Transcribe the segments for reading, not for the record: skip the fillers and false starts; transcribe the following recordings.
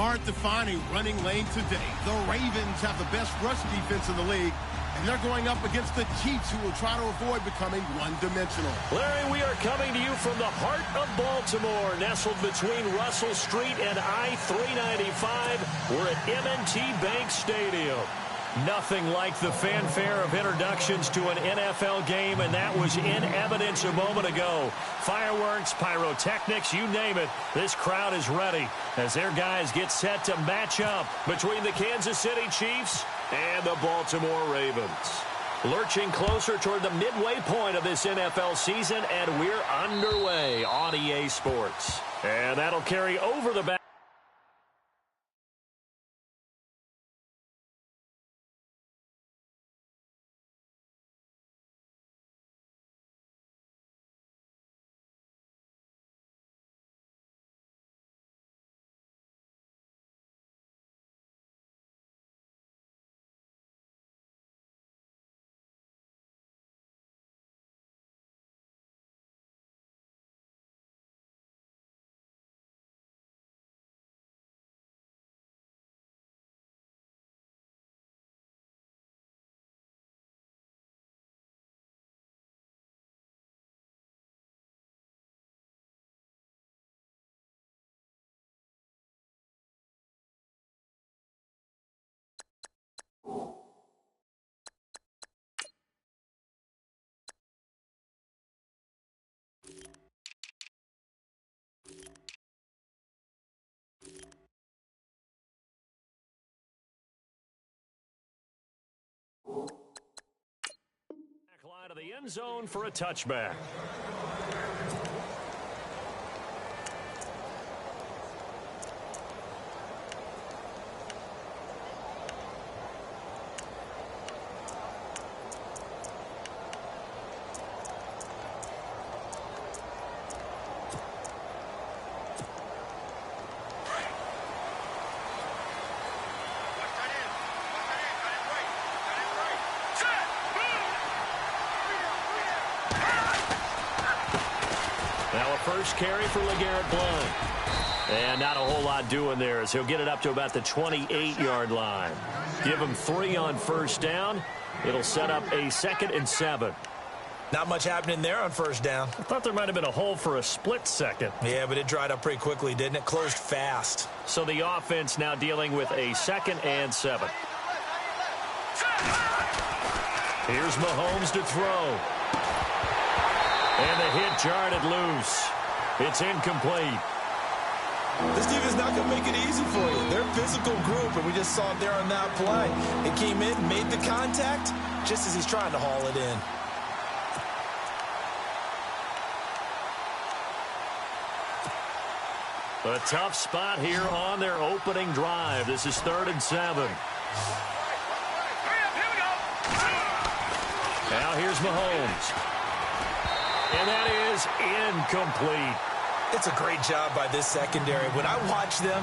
hard to find a running lane today. The Ravens have the best rush defense in the league, and they're going up against the Chiefs, who will try to avoid becoming one-dimensional. Larry, we are coming to you from the heart of Baltimore, nestled between Russell Street and I-395. We're at M&T Bank Stadium. Nothing like the fanfare of introductions to an NFL game, and that was in evidence a moment ago. Fireworks, pyrotechnics, you name it. This crowd is ready as their guys get set to match up between the Kansas City Chiefs and the Baltimore Ravens. Lurching closer toward the midway point of this NFL season, and we're underway on EA Sports. And that'll carry over the back. Line of the end zone for a touchback. First carry for LeGarrette Blount. And not a whole lot doing there as he'll get it up to about the 28-yard line. Give him 3 on first down. It'll set up a 2nd and 7. Not much happening there on first down. I thought there might have been a hole for a split second. Yeah, but it dried up pretty quickly, didn't it? Closed fast. So the offense now dealing with a 2nd and 7. Here's Mahomes to throw. And the hit jarred it loose. It's incomplete. This team is not going to make it easy for you. They're a physical group, and we just saw it there on that play. It came in, made the contact, just as he's trying to haul it in. A tough spot here on their opening drive. This is 3rd and 7. Now here's Mahomes. And that is incomplete. It's a great job by this secondary. When I watch them,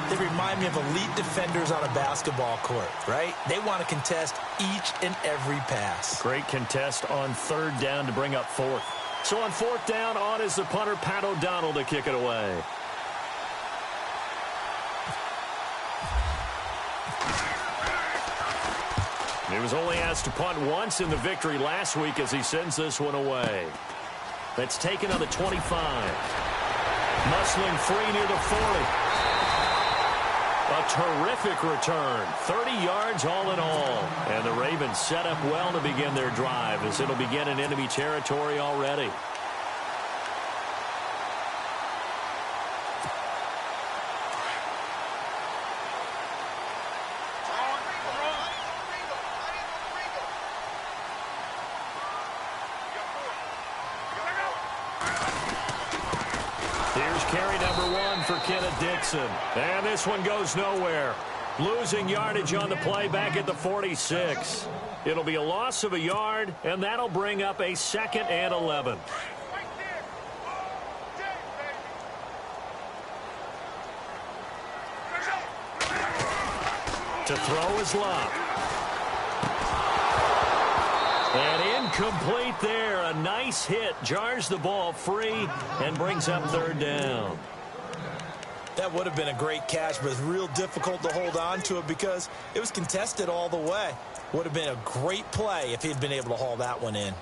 they remind me of elite defenders on a basketball court, right? They want to contest each and every pass. Great contest on 3rd down to bring up 4th. So on 4th down, on is the punter, Pat O'Donnell, to kick it away. He was only asked to punt once in the victory last week as he sends this one away. That's taken on the 25. Muscling free near the 40. A terrific return. 30 yards all in all. And the Ravens set up well to begin their drive as it'll begin in enemy territory already. Dixon. And this one goes nowhere. Losing yardage on the play back at the 46. It'll be a loss of a yard, and that'll bring up a 2nd and 11. To throw is Love. And incomplete there. A nice hit. Jars the ball free and brings up 3rd down. That would have been a great catch, but it's real difficult to hold on to it because it was contested all the way. Would have been a great play if he'd been able to haul that one in.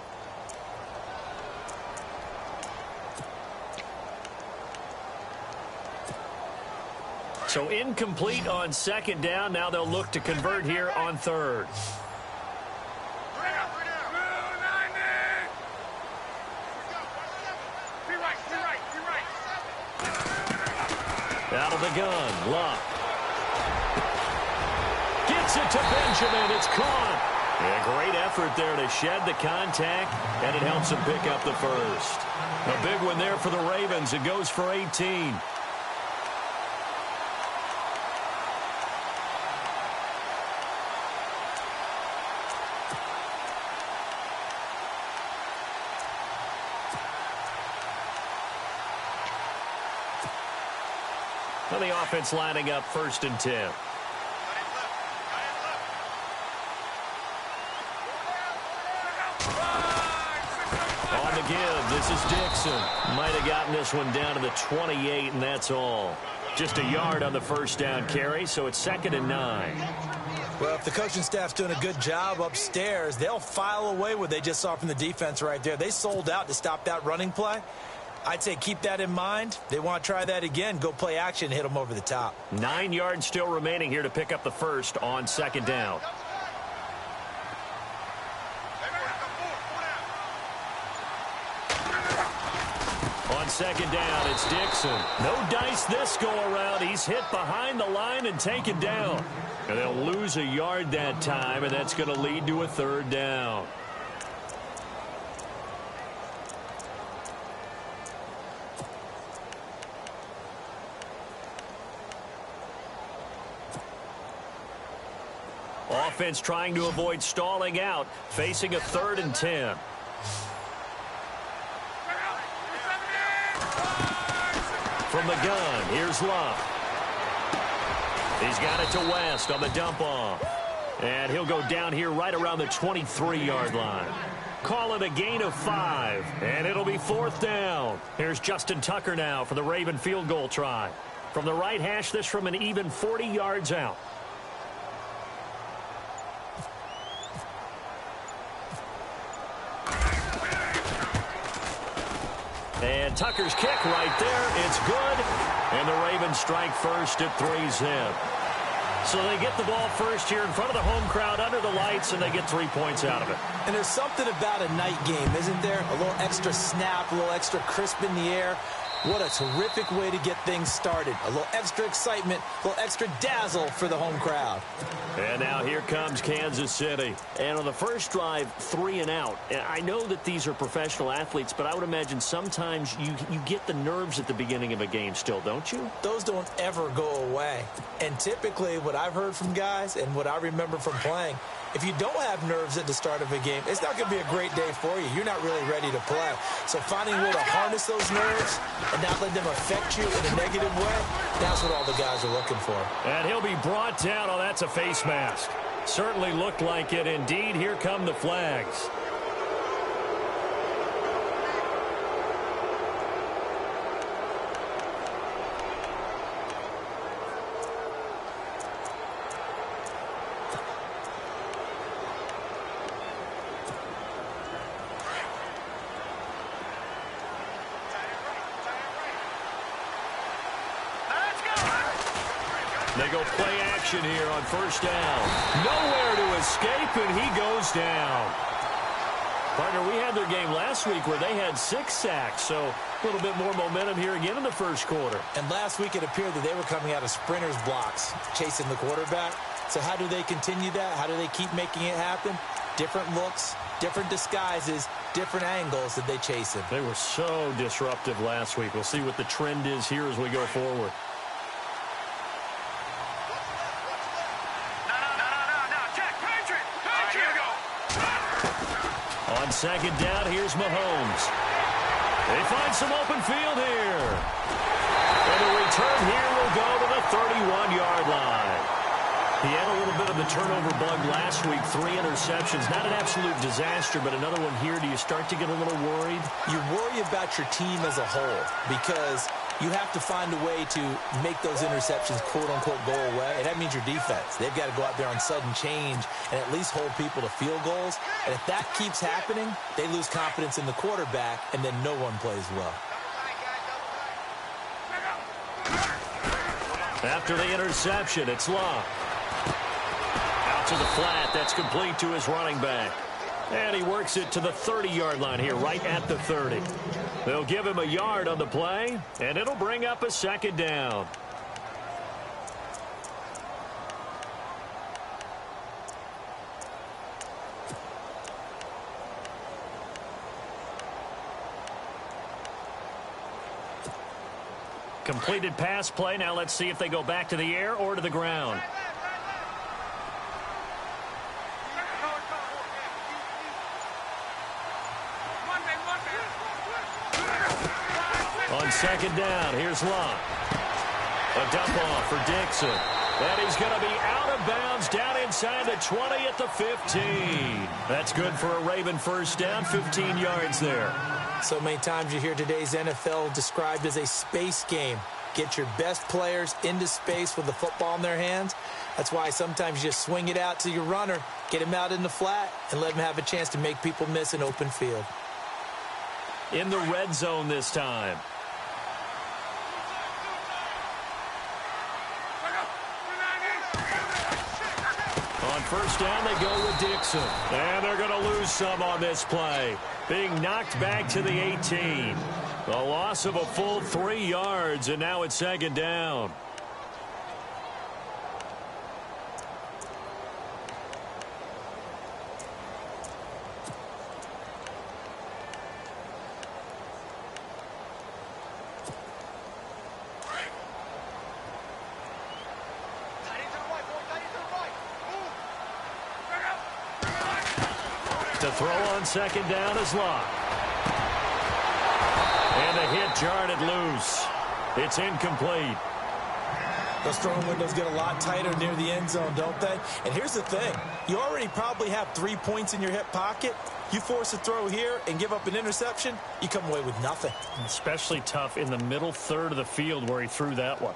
So incomplete on second down. Now they'll look to convert here on third. Out of the gun, Luck. Gets it to Benjamin. It's caught. A great effort there to shed the contact, and it helps him pick up the first. A big one there for the Ravens. It goes for 18. And the offense lining up 1st and 10. On the give, this is Dixon. Might have gotten this one down to the 28, and that's all. Just a yard on the first down carry, so it's 2nd and 9. Well, if the coaching staff's doing a good job upstairs, they'll file away what they just saw from the defense right there. They sold out to stop that running play. I'd say keep that in mind. They want to try that again. Go play action, hit them over the top. 9 yards still remaining here to pick up the first on 2nd down. On 2nd down, it's Dixon. No dice this go around. He's hit behind the line and taken down. And they'll lose a yard that time, and that's going to lead to a 3rd down. Offense trying to avoid stalling out, facing a 3rd and 10. From the gun, here's Love. He's got it to West on the dump off. And he'll go down here right around the 23-yard line. Call it a gain of 5, and it'll be 4th down. Here's Justin Tucker now for the Raven field goal try. From the right hash, this from an even 40 yards out. And Tucker's kick right there. It's good. And the Ravens strike first at 3-zip. So they get the ball first here in front of the home crowd under the lights, and they get 3 points out of it. And there's something about a night game, isn't there? A little extra snap, a little extra crisp in the air. What a terrific way to get things started. A little extra excitement, a little extra dazzle for the home crowd. And now here comes Kansas City. And on the first drive, 3 and out. And I know that these are professional athletes, but I would imagine sometimes you get the nerves at the beginning of a game still, don't you? Those don't ever go away. And typically what I've heard from guys and what I remember from playing, if you don't have nerves at the start of a game, it's not going to be a great day for you. You're not really ready to play. So finding a way to harness those nerves and not let them affect you in a negative way, that's what all the guys are looking for. And he'll be brought down. Oh, that's a face mask. Certainly looked like it. Indeed, here come the flags. They go play action here on first down. Nowhere to escape, and he goes down. Partner, we had their game last week where they had 6 sacks, so a little bit more momentum here again in the first quarter. And last week it appeared that they were coming out of sprinters blocks, chasing the quarterback. So how do they continue that? How do they keep making it happen? Different looks, different disguises, different angles that they chase him. They were so disruptive last week. We'll see what the trend is here as we go forward. On second down, here's Mahomes. They find some open field here. And the return here will go to the 31-yard line. He had a little bit of the turnover bug last week, 3 interceptions. Not an absolute disaster, but another one here. Do you start to get a little worried? You worry about your team as a whole because you have to find a way to make those interceptions quote-unquote go away, and that means your defense. They've got to go out there on sudden change and at least hold people to field goals. And if that keeps happening, they lose confidence in the quarterback, and then no one plays well. After the interception, it's Love. Out to the flat. That's complete to his running back. And he works it to the 30-yard line here, right at the 30. They'll give him a yard on the play, and it'll bring up a second down. Completed pass play. Now let's see if they go back to the air or to the ground. On second down, here's Love. A dump off for Dixon. And he's going to be out of bounds down inside the 20 at the 15. That's good for a Raven first down, 15 yards there. So many times you hear today's NFL described as a space game. Get your best players into space with the football in their hands. That's why sometimes you just swing it out to your runner, get him out in the flat, and let him have a chance to make people miss an open field. In the red zone this time. On first down, they go with Dixon. And they're going to lose some on this play. Being knocked back to the 18. A loss of a full 3 yards, and now it's second down. To throw on second down is Love. And a hit jarred it loose. It's incomplete. Those throwing windows get a lot tighter near the end zone, don't they? And here's the thing. You already probably have 3 points in your hip pocket. You force a throw here and give up an interception, you come away with nothing. Especially tough in the middle third of the field where he threw that one.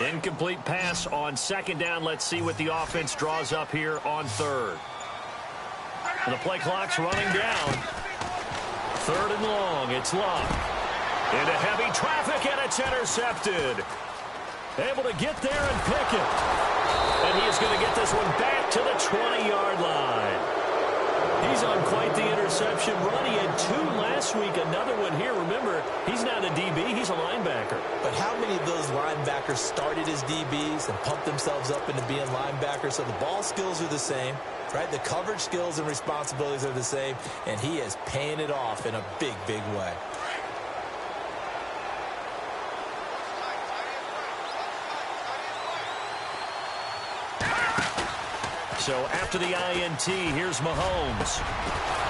Incomplete pass on second down. Let's see what the offense draws up here on third. The play clock's running down. Third and long. It's Love. Into heavy traffic, and it's intercepted. Able to get there and pick it. And he is going to get this one back to the 20-yard line. He's on quite the interception run. He had 2 last week, another one here. Remember, he's not a DB, he's a linebacker. But how many of those linebackers started as DBs and pumped themselves up into being linebackers? So the ball skills are the same, right? The coverage skills and responsibilities are the same, and he is paying it off in a big, big way. So after the INT, here's Mahomes.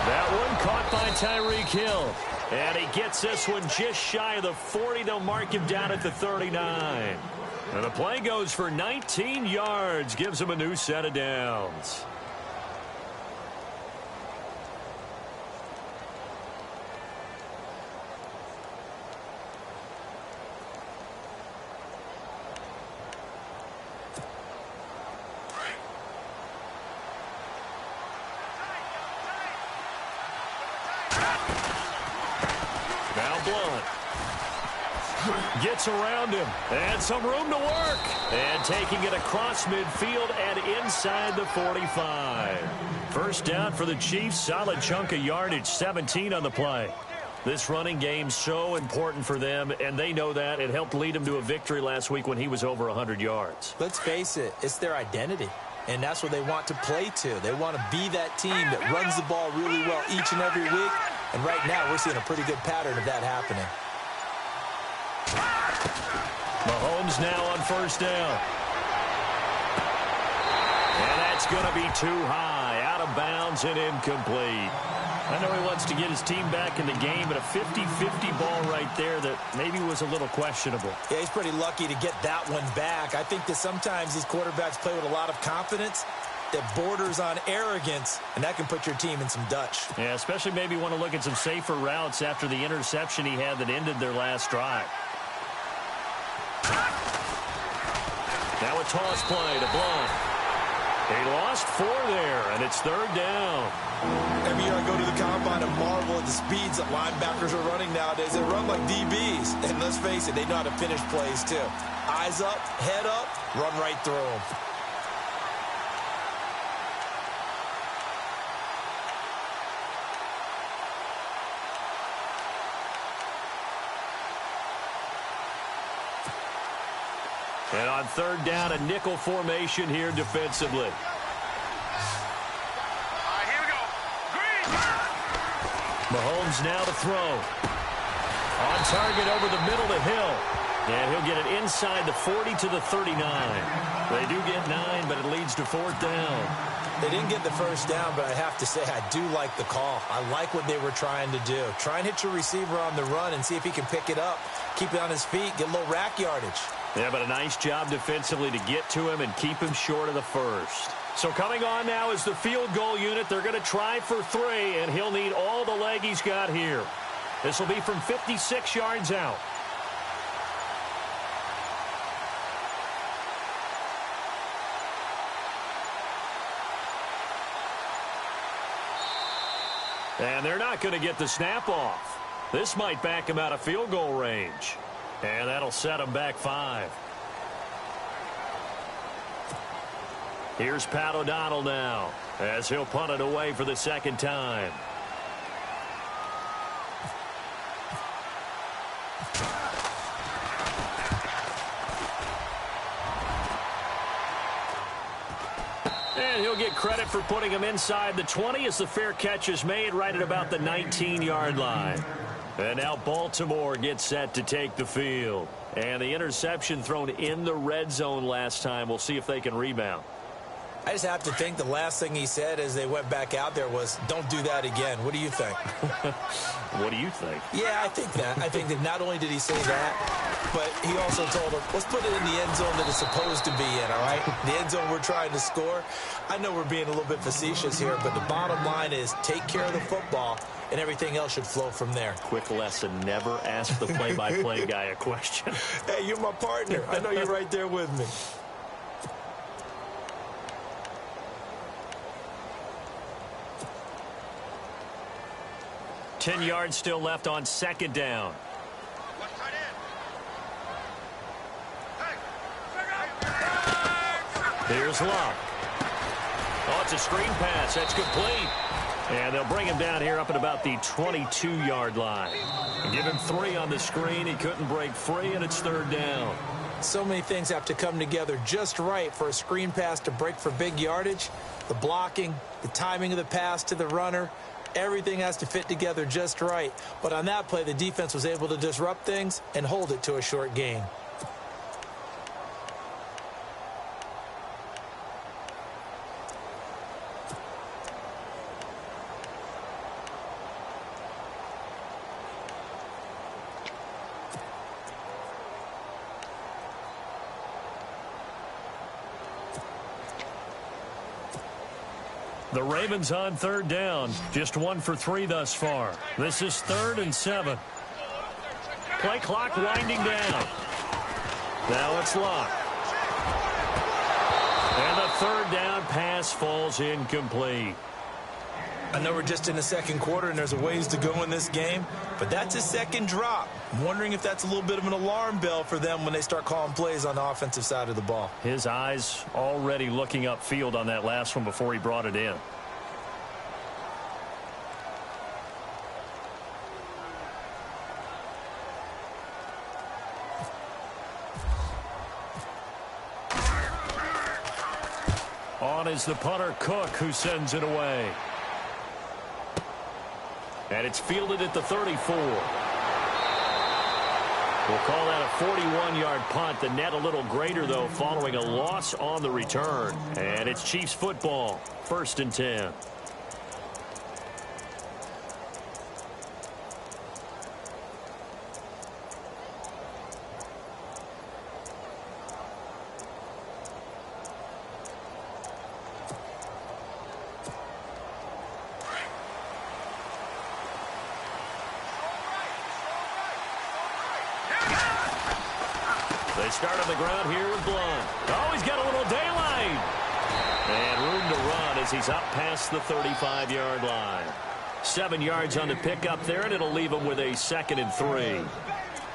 That one caught by Tyreek Hill. And he gets this one just shy of the 40. They'll mark him down at the 39. And the play goes for 19 yards. Gives him a new set of downs. Gets around him, and some room to work. And taking it across midfield and inside the 45. First down for the Chiefs, solid chunk of yardage, 17 on the play. This running game's so important for them, and they know that. It helped lead them to a victory last week when he was over 100 yards. Let's face it, it's their identity, and that's what they want to play to. They want to be that team that runs the ball really well each and every week, and right now we're seeing a pretty good pattern of that happening. Mahomes now on first down. And that's going to be too high, out of bounds and incomplete. I know he wants to get his team back in the game, but a 50-50 ball right there that maybe was a little questionable. Yeah, he's pretty lucky to get that one back. I think that sometimes these quarterbacks play with a lot of confidence that borders on arrogance, and that can put your team in some Dutch. Yeah, especially maybe want to look at some safer routes after the interception he had that ended their last drive. Now a toss play to Blunt. He lost 4 there, and it's 3rd down. Every year I go to the combine and marvel at the speeds that linebackers are running nowadays. They run like DBs. And let's face it, they know how to finish plays too. Eyes up, head up, run right through them. And on 3rd down, a nickel formation here defensively. Mahomes now to throw. On target over the middle to Hill. And he'll get it inside the 40 to the 39. They do get 9, but it leads to 4th down. They didn't get the first down, but I have to say I do like the call. I like what they were trying to do. Try and hit your receiver on the run and see if he can pick it up. Keep it on his feet, get a little rack yardage. Yeah, but a nice job defensively to get to him and keep him short of the first. So coming on now is the field goal unit. They're going to try for 3, and he'll need all the leg he's got here. This will be from 56 yards out. And they're not going to get the snap off. This might back him out of field goal range. And that'll set him back 5. Here's Pat O'Donnell now as he'll punt it away for the 2nd time. And he'll get credit for putting him inside the 20 as the fair catch is made right at about the 19-yard line. And now Baltimore gets set to take the field. And the interception thrown in the red zone last time. We'll see if they can rebound. I just have to think the last thing he said as they went back out there was, don't do that again. What do you think? What do you think? Yeah, I think that. I think that not only did he say that, but he also told him, let's put it in the end zone that it's supposed to be in, all right? The end zone we're trying to score. I know we're being a little bit facetious here, but the bottom line is take care of the football, and everything else should flow from there. Quick lesson, never ask the play-by-play guy a question. Hey, you're my partner. I know you're right there with me. Ten yards still left on 2nd down. Here's Luck. Oh, it's a screen pass. That's complete. And they'll bring him down here up at about the 22-yard line. Give him 3 on the screen. He couldn't break free, and it's 3rd down. So many things have to come together just right for a screen pass to break for big yardage. The blocking, the timing of the pass to the runner, everything has to fit together just right. But on that play, the defense was able to disrupt things and hold it to a short gain. The Ravens on 3rd down. Just 1 for 3 thus far. This is 3rd and 7. Play clock winding down. Now it's Luck. And the 3rd down pass falls incomplete. I know we're just in the 2nd quarter and there's a ways to go in this game, but that's a 2nd drop. I'm wondering if that's a little bit of an alarm bell for them when they start calling plays on the offensive side of the ball. His eyes already looking upfield on that last one before he brought it in. On is the punter, Cook, who sends it away. And it's fielded at the 34. We'll call that a 41-yard punt. The net a little greater, though, following a loss on the return. And it's Chiefs football, 1st and 10. They start on the ground here with Blunt. Oh, he's got a little daylight. And room to run as he's up past the 35-yard line. 7 yards on the pickup there, and it'll leave him with a 2nd and 3.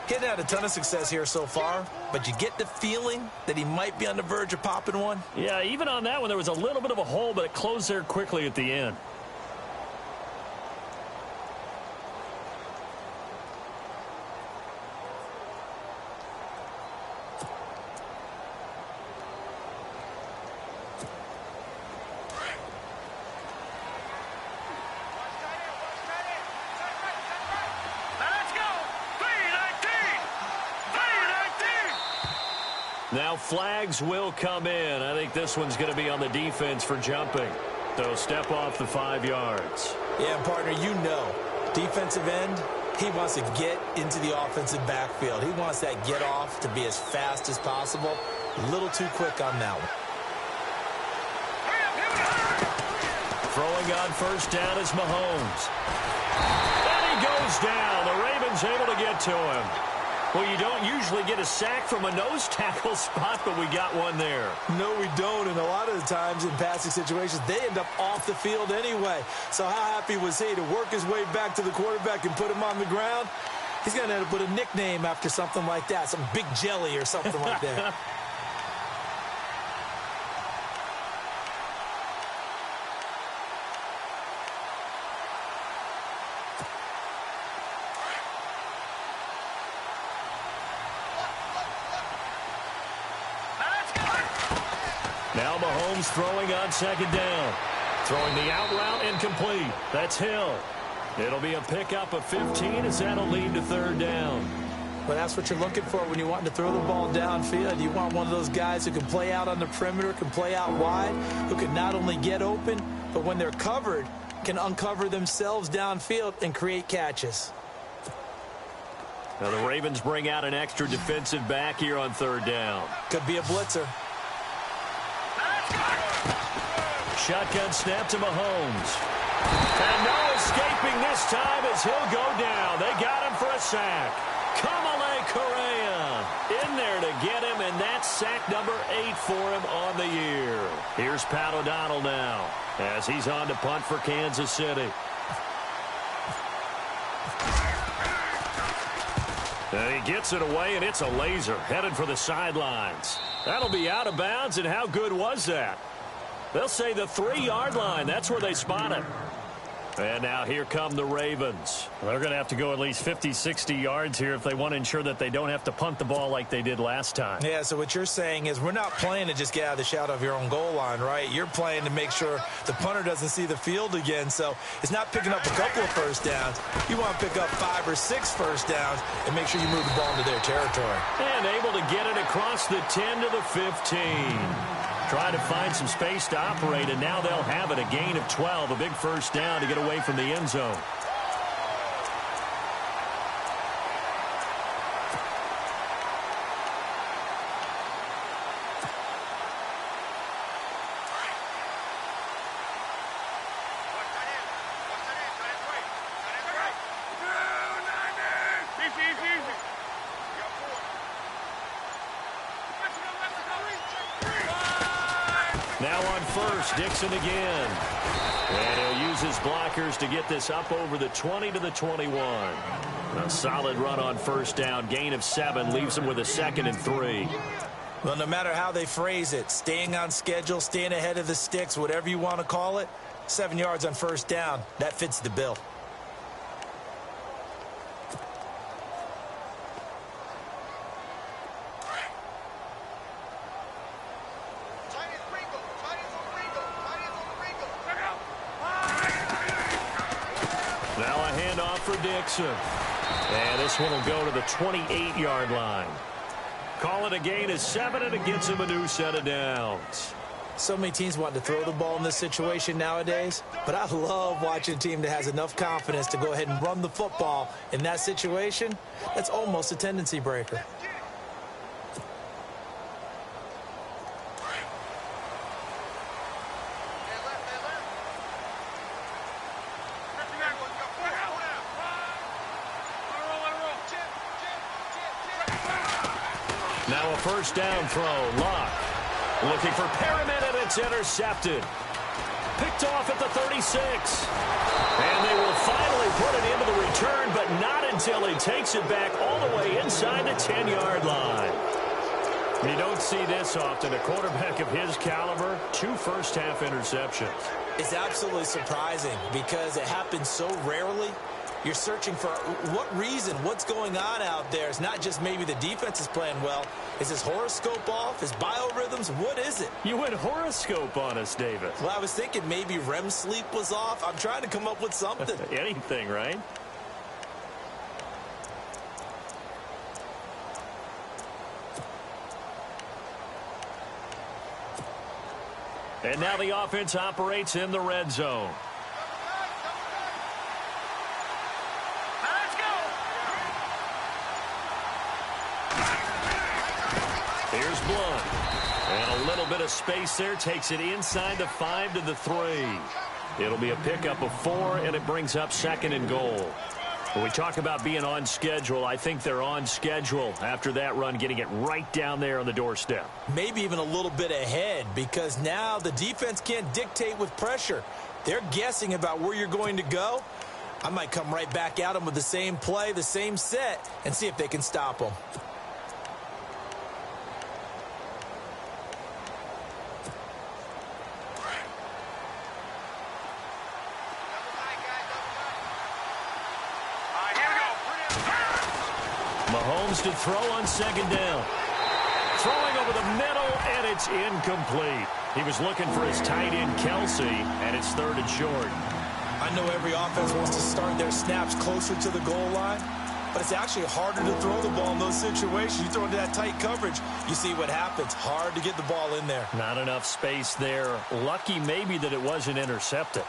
He hasn't had a ton of success here so far, but you get the feeling that he might be on the verge of popping one. Yeah, even on that one, there was a little bit of a hole, but it closed there quickly at the end. Now flags will come in. I think this one's going to be on the defense for jumping. So step off the 5 yards. Yeah, partner, you know, defensive end, he wants to get into the offensive backfield. He wants that get off to be as fast as possible. A little too quick on that one. Throwing on first down is Mahomes. And he goes down. The Ravens able to get to him. Well, you don't usually get a sack from a nose tackle spot, but we got one there. No, we don't, and a lot of the times in passing situations, they end up off the field anyway. So how happy was he to work his way back to the quarterback and put him on the ground? He's going to end up with a nickname after something like that, some Big Jelly or something like that. Now Mahomes throwing on 2nd down. Throwing the out route incomplete. That's Hill. It'll be a pickup of 15 as that'll lead to 3rd down. Well, that's what you're looking for when you want to throw the ball downfield. You want one of those guys who can play out on the perimeter, can play out wide, who can not only get open, but when they're covered, can uncover themselves downfield and create catches. Now the Ravens bring out an extra defensive back here on 3rd down. Could be a blitzer. Shotgun snap to Mahomes. And no escaping this time as he'll go down. They got him for a sack. Kamale Correa in there to get him, and that's sack number 8 for him on the year. Here's Pat O'Donnell now as he's on to punt for Kansas City. And he gets it away, and it's a laser headed for the sidelines. That'll be out of bounds, and how good was that? They'll say the 3-yard line. That's where they spot it. And now here come the Ravens. They're going to have to go at least 50, 60 yards here if they want to ensure that they don't have to punt the ball like they did last time. Yeah, so what you're saying is we're not playing to just get out of the shadow of your own goal line, right? You're playing to make sure the punter doesn't see the field again. So it's not picking up a couple of first downs. You want to pick up 5 or 6 first downs and make sure you move the ball into their territory. And able to get it across the 10 to the 15. Trying to find some space to operate, and now they'll have it. A gain of 12, a big first down to get away from the end zone. Now on first, Dixon again. And he'll use his blockers to get this up over the 20 to the 21. A solid run on first down. Gain of 7 leaves him with a 2nd and 3. Well, no matter how they phrase it, staying on schedule, staying ahead of the sticks, whatever you want to call it, 7 yards on first down, that fits the bill. Now a handoff for Dixon. And this one will go to the 28-yard line. Call it a gain of 7, and it gets him a new set of downs. So many teams want to throw the ball in this situation nowadays, but I love watching a team that has enough confidence to go ahead and run the football in that situation. That's almost a tendency breaker. Now Now a first down throw. Locke looking for Perriman, and it's intercepted. Picked off at the 36. And they will finally put it into the return, but not until he takes it back all the way inside the 10-yard line. You don't see this often. A quarterback of his caliber, 2 first-half interceptions. It's absolutely surprising because it happens so rarely. You're searching for what reason, what's going on out there. It's not just maybe the defense is playing well. Is his horoscope off? His biorhythms? What is it? You went horoscope on us, David. Well, I was thinking maybe REM sleep was off. I'm trying to come up with something. Anything, right? And now the offense operates in the red zone. Here's Blunt. And a little bit of space there. Takes it inside the 5 to the 3. It'll be a pickup of 4, and it brings up 2nd and goal. When we talk about being on schedule, I think they're on schedule after that run, getting it right down there on the doorstep. Maybe even a little bit ahead, because now the defense can't dictate with pressure. They're guessing about where you're going to go. I might come right back at them with the same play, the same set, and see if they can stop them. Mahomes to throw on 2nd down. Throwing over the middle, and it's incomplete. He was looking for his tight end, Kelsey, and it's 3rd and short. I know every offense wants to start their snaps closer to the goal line, but it's actually harder to throw the ball in those situations. You throw into that tight coverage, you see what happens. Hard to get the ball in there. Not enough space there. Lucky maybe that it wasn't intercepted.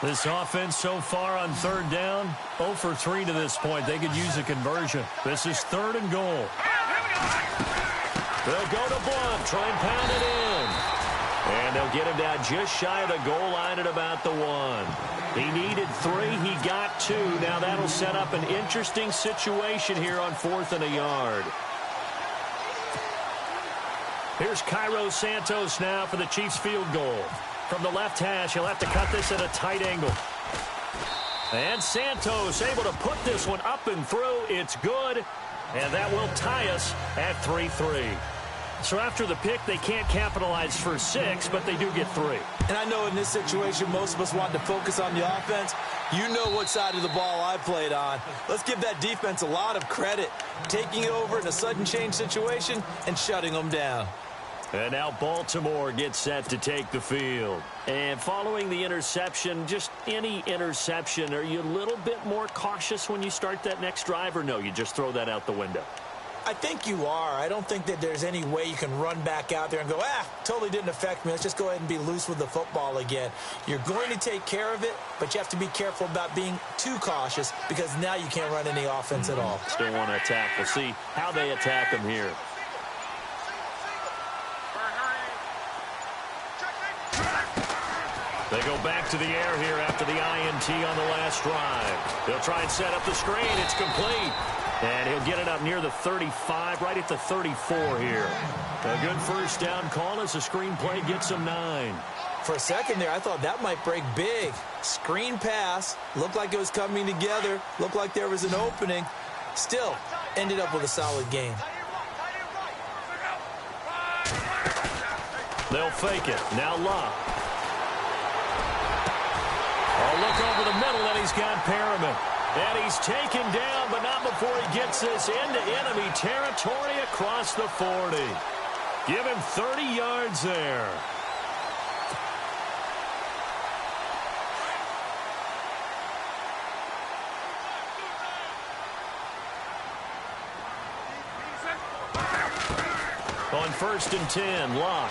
This offense so far on 3rd down, 0 for 3 to this point. They could use a conversion. This is 3rd and goal. They'll go to Blunt, try and pound it in. And they'll get him down just shy of the goal line at about the 1. He needed 3. He got 2. Now that'll set up an interesting situation here on 4th and a yard. Here's Cairo Santos now for the Chiefs field goal. From the left hash, he'll have to cut this at a tight angle. And Santos able to put this one up and through. It's good, and that will tie us at 3-3. So after the pick, they can't capitalize for 6, but they do get 3. And I know in this situation, most of us want to focus on the offense. You know what side of the ball I played on. Let's give that defense a lot of credit. Taking it over in a sudden change situation and shutting them down. And now Baltimore gets set to take the field. And following the interception, just any interception, are you a little bit more cautious when you start that next drive, or no, you just throw that out the window? I think you are. I don't think that there's any way you can run back out there and go, totally didn't affect me. Let's just go ahead and be loose with the football again. You're going to take care of it, but you have to be careful about being too cautious because now you can't run any offense at all. Still want to attack. We'll see how they attack them here. They go back to the air here after the INT on the last drive. They'll try and set up the screen. It's complete. And he'll get it up near the 35, right at the 34 here. A good first down call as the screen play gets him 9. For a second there, I thought that might break big. Screen pass. Looked like it was coming together. Looked like there was an opening. Still, ended up with a solid game. They'll fake it. Now Locke. Oh, look over the middle, and he's got Perriman. And he's taken down, but not before he gets this into enemy territory across the 40. Give him 30 yards there. On 1st and 10, Locke.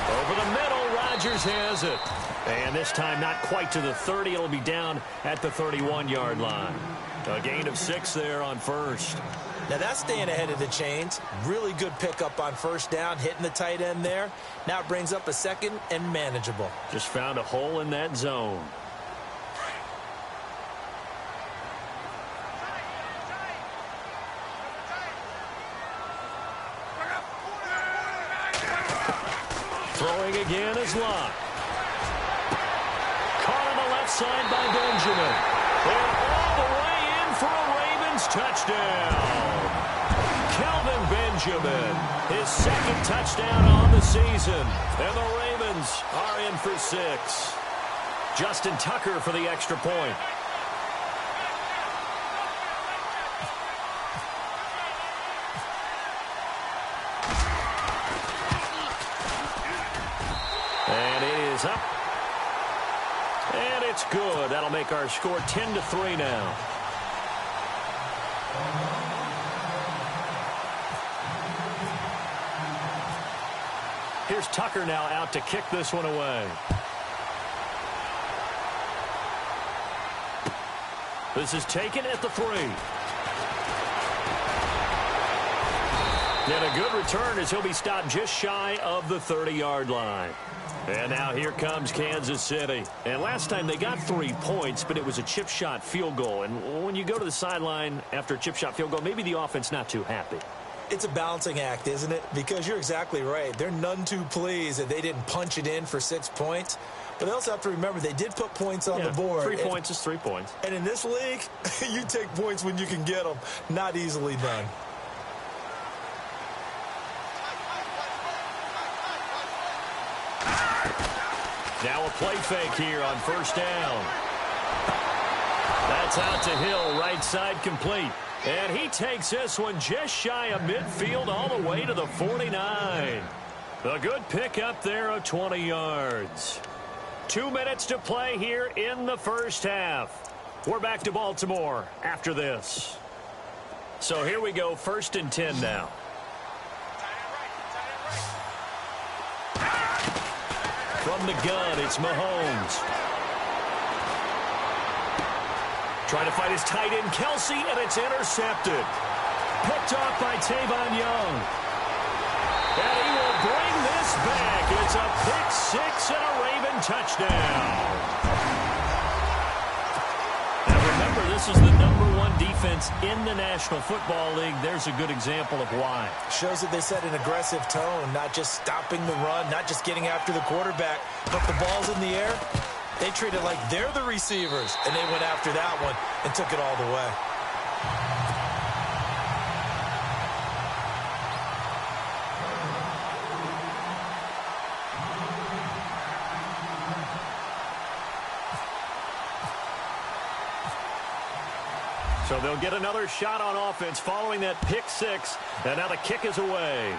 Over the middle, Rodgers has it. And this time not quite to the 30. It'll be down at the 31-yard line. A gain of 6 there on 1st. Now that's staying ahead of the chains. Really good pickup on 1st down, hitting the tight end there. Now it brings up a 2nd and manageable. Just found a hole in that zone. Throwing again is Locke. Caught on the left side by Benjamin. And all the way in for a Ravens touchdown. Kelvin Benjamin, his second touchdown on the season. And the Ravens are in for 6. Justin Tucker for the extra point. And it is up. And it's good. That'll make our score 10-3 now. Here's Tucker now out to kick this one away. This is taken at the 3. And a good return as he'll be stopped just shy of the 30-yard line. And now here comes Kansas City. And last time they got 3 points, but it was a chip shot field goal. And when you go to the sideline after a chip shot field goal, maybe the offense not too happy. It's a balancing act, isn't it? Because you're exactly right. They're none too pleased that they didn't punch it in for 6 points. But they also have to remember they did put points on the board. 3 points is 3 points. And in this league, you take points when you can get them. Not easily done. Now a play fake here on first down. That's out to Hill, right side complete. And he takes this one just shy of midfield all the way to the 49. A good pickup there of 20 yards. 2 minutes to play here in the first half. We're back to Baltimore after this. So here we go, 1st and 10 now. From the gun, it's Mahomes. Trying to fight his tight end, Kelsey, and it's intercepted. Picked off by Tavon Young. And he will bring this back. It's a pick 6 and a Raven touchdown. Now remember, this is the #1 defense in the National Football League. There's a good example of why. Shows that they set an aggressive tone, not just stopping the run, not just getting after the quarterback, but the ball's in the air. They treat it like they're the receivers, and they went after that one and took it all the way. So they'll get another shot on offense following that pick 6, and now the kick is away.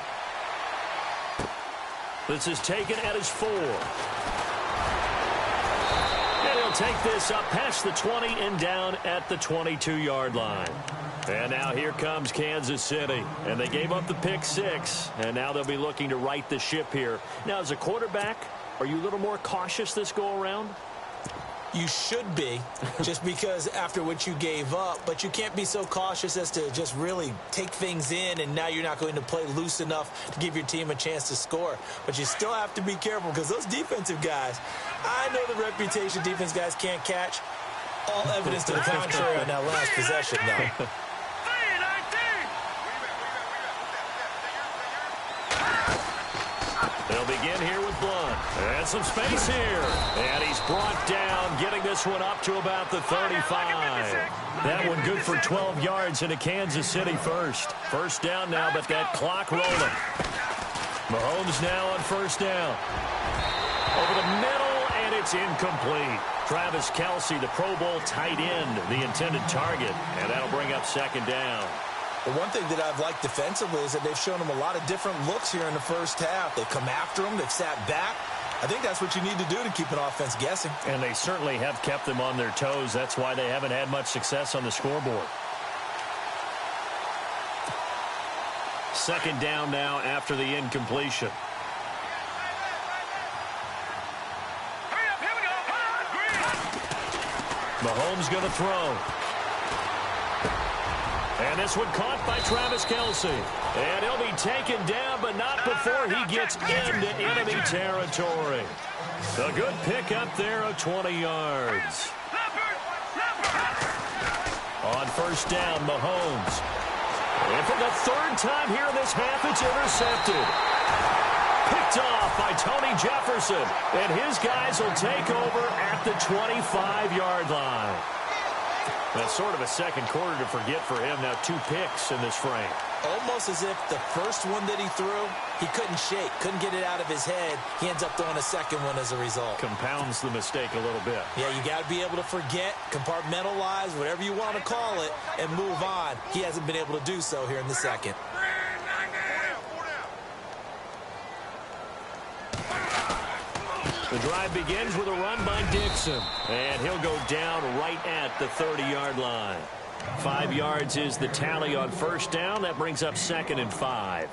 This is taken at his 4. And he'll take this up past the 20 and down at the 22-yard line. And now here comes Kansas City. And they gave up the pick 6, and now they'll be looking to right the ship here. Now, as a quarterback, are you a little more cautious this go-around? You should be, just because after what you gave up, but you can't be so cautious as to just really take things in, and now you're not going to play loose enough to give your team a chance to score. But you still have to be careful, because those defensive guys, I know the reputation defense guys can't catch. All evidence to the contrary on that last possession, though. They'll begin here with Blunt. And some space here. And he's brought down, getting this one up to about the 35. That one good for 12 yards into Kansas City first. First down now, but that clock rolling. Mahomes now on first down. Over the middle, and it's incomplete. Travis Kelsey, the Pro Bowl tight end, the intended target. And that'll bring up second down. The one thing that I've liked defensively is that they've shown them a lot of different looks here in the first half. They've come after them. They've sat back. I think that's what you need to do to keep an offense guessing. And they certainly have kept them on their toes. That's why they haven't had much success on the scoreboard. Second down now after the incompletion. Mahomes going to throw. And this one caught by Travis Kelsey. And he'll be taken down, but not before he gets into enemy territory. A good pickup there of 20 yards. On first down, Mahomes. And for the third time here in this half, it's intercepted. Picked off by Tony Jefferson. And his guys will take over at the 25-yard line. That's sort of a second quarter to forget for him. Now 2 picks in this frame. Almost as if the first one that he threw, he couldn't shake, couldn't get it out of his head. He ends up throwing a second one as a result. Compounds the mistake a little bit. Yeah, you got to be able to forget, compartmentalize, whatever you want to call it, and move on. He hasn't been able to do so here in the second. The drive begins with a run by Dixon, and he'll go down right at the 30-yard line. 5 yards is the tally on first down. That brings up 2nd and 5.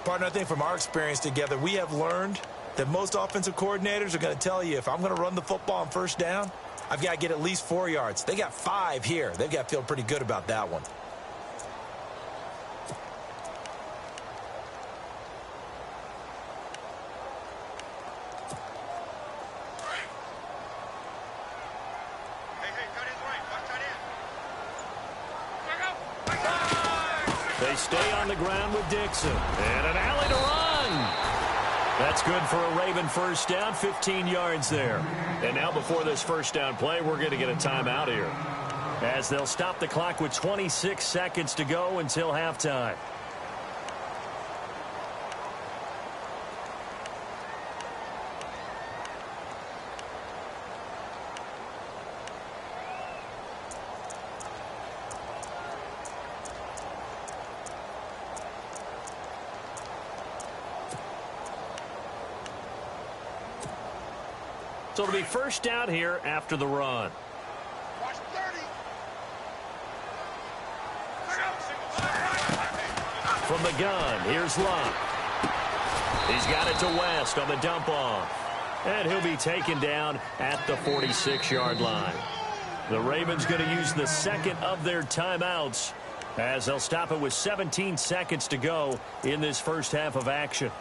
Partner, I think from our experience together, we have learned that most offensive coordinators are going to tell you, if I'm going to run the football on first down, I've got to get at least 4 yards. They got 5 here. They've got to feel pretty good about that one. They stay on the ground with Dixon. And an alley to run. That's good for a Raven first down, 15 yards there. And now before this first down play, we're going to get a timeout here, as they'll stop the clock with 26 seconds to go until halftime. So it'll be first down here after the run. From the gun, here's Luck. He's got it to West on the dump off. And he'll be taken down at the 46-yard line. The Ravens going to use the second of their timeouts, as they'll stop it with 17 seconds to go in this first half of action.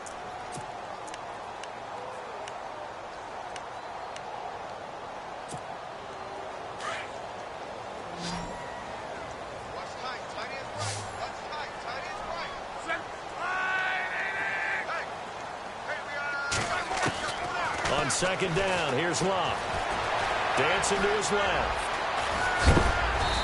On second down, here's Luck. Dancing to his left.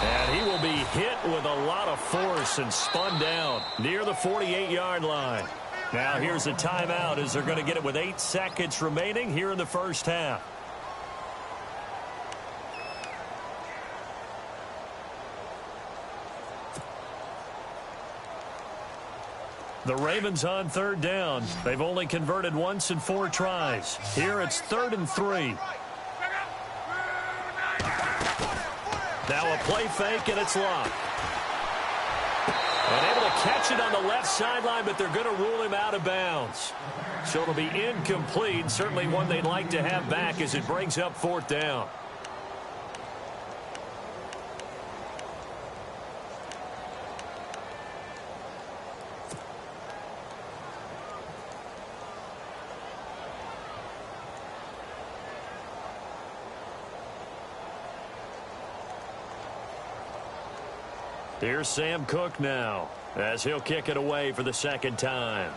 And he will be hit with a lot of force and spun down near the 48-yard line. Now here's a timeout, as they're going to get it with 8 seconds remaining here in the first half. The Ravens on third down. They've only converted once in 4 tries. Here it's 3rd and 3. Now a play fake, and it's Luck. And able to catch it on the left sideline, but they're going to rule him out of bounds. So it'll be incomplete. Certainly one they'd like to have back, as it brings up 4th down. Here's Sam Cook now, as he'll kick it away for the second time.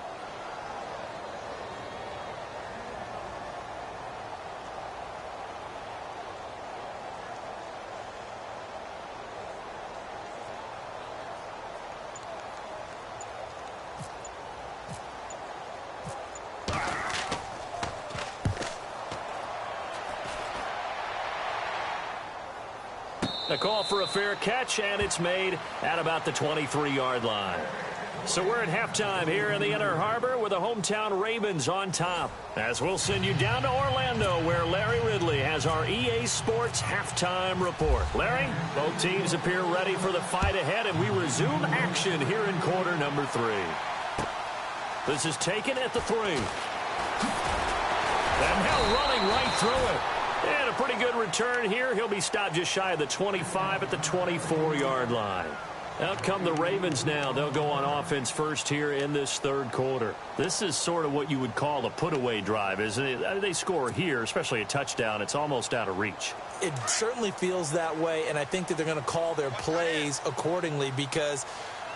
A call for a fair catch, and it's made at about the 23-yard line. So we're at halftime here in the Inner Harbor with the hometown Ravens on top, as we'll send you down to Orlando, where Larry Ridley has our EA Sports halftime report. Larry, both teams appear ready for the fight ahead, and we resume action here in quarter number 3. This is taken at the 3. And now running right through it. And a pretty good return here. He'll be stopped just shy of the 25 at the 24-yard line. Out come the Ravens now. They'll go on offense first here in this third quarter. This is sort of what you would call a put-away drive, isn't it? They score here, especially a touchdown. It's almost out of reach. It certainly feels that way, and I think that they're going to call their plays accordingly, because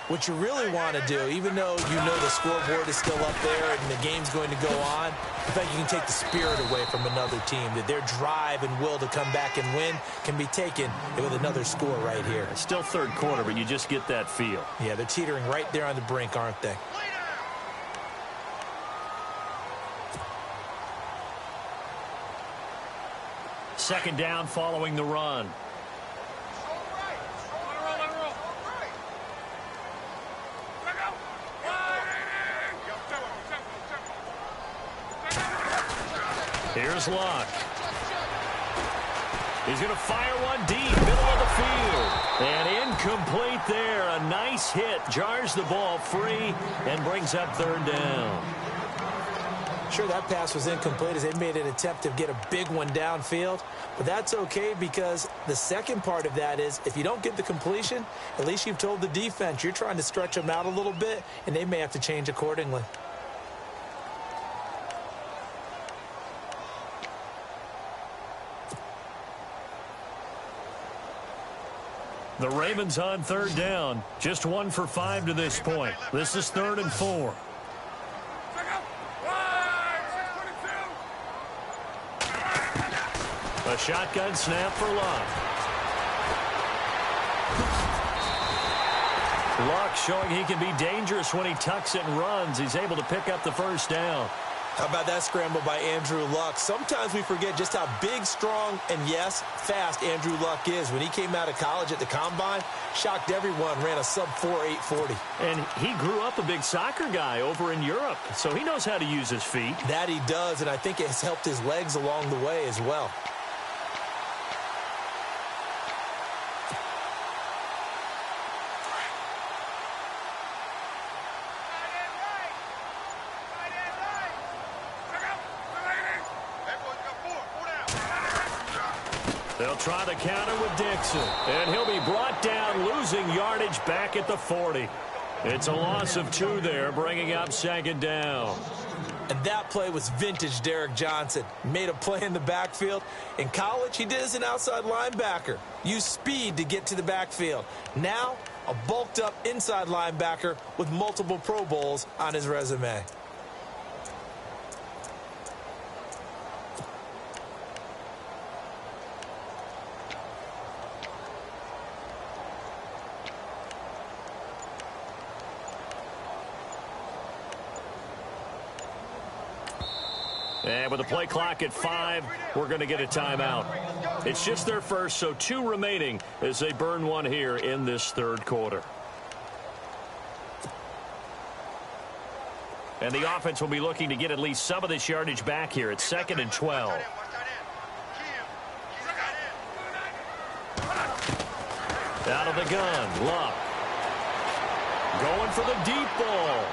What you really want to do, even though you know the scoreboard is still up there and the game's going to go on, I think you can take the spirit away from another team, that their drive and will to come back and win can be taken with another score right here. It's still third quarter, but you just get that feel. Yeah, they're teetering right there on the brink, aren't they? Second down following the run. Here's Luck. He's going to fire one deep, middle of the field. And incomplete there. A nice hit. Jars the ball free and brings up third down. Sure, that pass was incomplete as they made an attempt to get a big one downfield. But that's okay because the second part of that is if you don't get the completion, at least you've told the defense you're trying to stretch them out a little bit, and they may have to change accordingly. The Ravens on third down. Just 1 for 5 to this point. This is 3rd and 4. A shotgun snap for Luck. Luck showing he can be dangerous when he tucks it and runs. He's able to pick up the first down. How about that scramble by Andrew Luck? Sometimes we forget just how big, strong, and, yes, fast Andrew Luck is. When he came out of college at the Combine, shocked everyone, ran a sub-4 840. And he grew up a big soccer guy over in Europe, so he knows how to use his feet. That he does, and I think it has helped his legs along the way as well. They'll try the counter with Dixon, and he'll be brought down, losing yardage back at the 40. It's a loss of 2 there, bringing up second down. And that play was vintage Derek Johnson. Made a play in the backfield. In college, he did as an outside linebacker. Used speed to get to the backfield. Now, a bulked-up inside linebacker with multiple Pro Bowls on his resume. And with the play clock at 5, we're going to get a timeout. It's just their first, so 2 remaining as they burn one here in this third quarter. And the offense will be looking to get at least some of this yardage back here at 2nd and 12. Out of the gun, Luck. Going for the deep ball.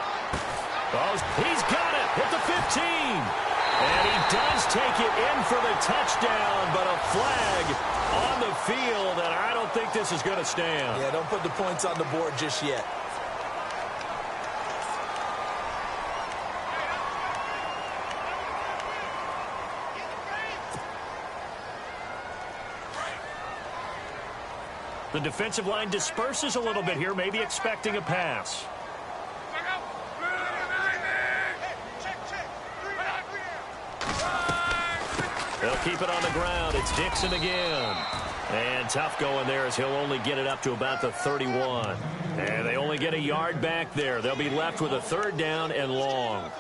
Oh, he's got it. Hit the 15. And he does take it in for the touchdown, but a flag on the field, and I don't think this is going to stand. Yeah, don't put the points on the board just yet. The defensive line disperses a little bit here, maybe expecting a pass. They'll keep it on the ground. It's Dixon again. And tough going there as he'll only get it up to about the 31. And they only get a yard back there. They'll be left with a 3rd down and long.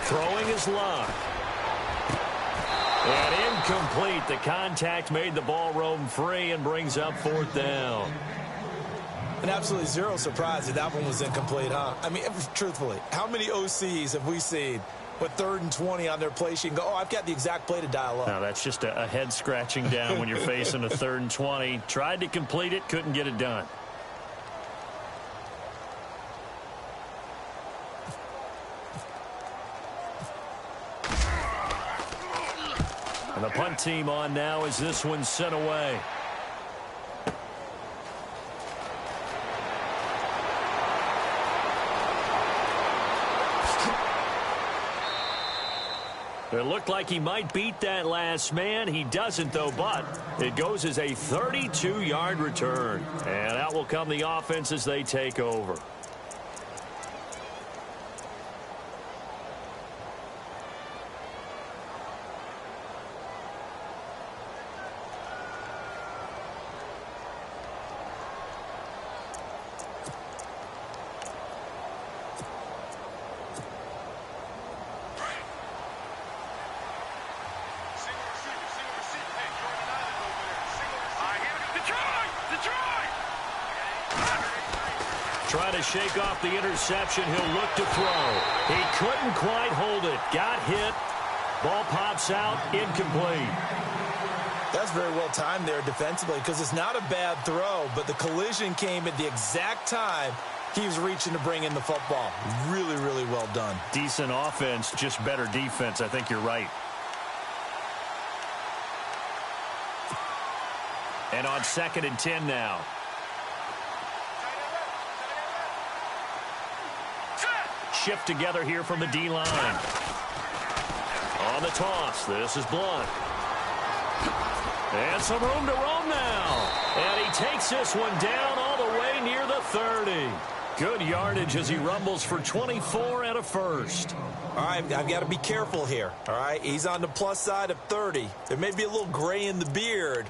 Throwing his Luck. And incomplete. The contact made the ball roam free and brings up 4th down. And absolutely zero surprise that one was incomplete, huh? I mean, truthfully, how many OCs have we seen with 3rd and 20 on their play sheet and go, oh, I've got the exact play to dial up? No, that's just a head scratching down when you're facing a 3rd and 20. Tried to complete it, couldn't get it done. And the punt team on now as this one's sent away. It looked like he might beat that last man. He doesn't, though, but it goes as a 32-yard return. And out will come the offense as they take over. Trying to shake off the interception. He'll look to throw. He couldn't quite hold it. Got hit. Ball pops out. Incomplete. That's very well timed there defensively because it's not a bad throw, but the collision came at the exact time he was reaching to bring in the football. Really, really well done. Decent offense, just better defense. I think you're right. And on 2nd and 10 now. Shift together here from the D-line. On the toss, this is Blunt. And some room to roam now. And he takes this one down all the way near the 30. Good yardage as he rumbles for 24 and a first. All right, I've got to be careful here. All right, he's on the plus side of 30. There may be a little gray in the beard,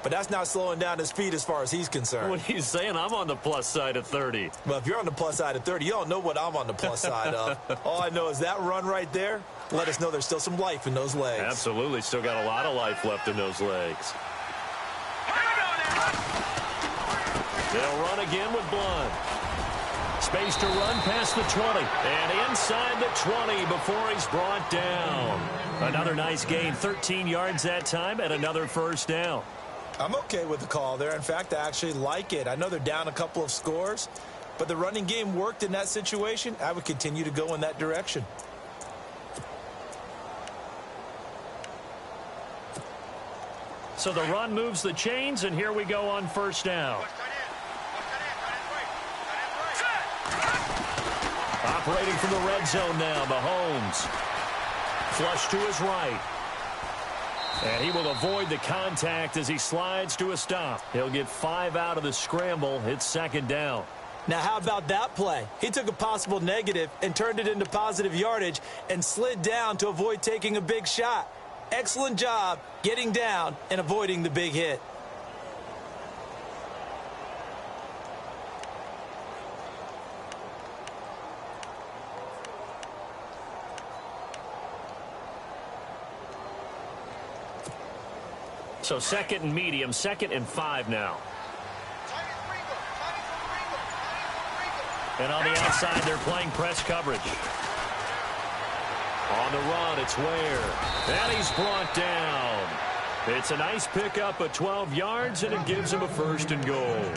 but that's not slowing down his speed as far as he's concerned. What he's saying, I'm on the plus side of 30. Well, if you're on the plus side of 30, you don't know what I'm on the plus side of. All I know is that run right there let us know there's still some life in those legs. Absolutely. Still got a lot of life left in those legs. They'll run again with Blunt. Space to run past the 20. And inside the 20 before he's brought down. Another nice gain. 13 yards that time and another first down. I'm okay with the call there. In fact, I actually like it. I know they're down a couple of scores, but the running game worked in that situation. I would continue to go in that direction. So the run moves the chains, and here we go on first down. Operating from the red zone now, Mahomes. Flush to his right. And he will avoid the contact as he slides to a stop. He'll get 5 out of the scramble. It's 2nd down. Now, how about that play? He took a possible negative and turned it into positive yardage and slid down to avoid taking a big shot. Excellent job getting down and avoiding the big hit. So 2nd and medium, 2nd and 5 now. And on the outside, they're playing press coverage. On the run, it's Ware. And he's brought down. It's a nice pickup of 12 yards, and it gives him a 1st and goal.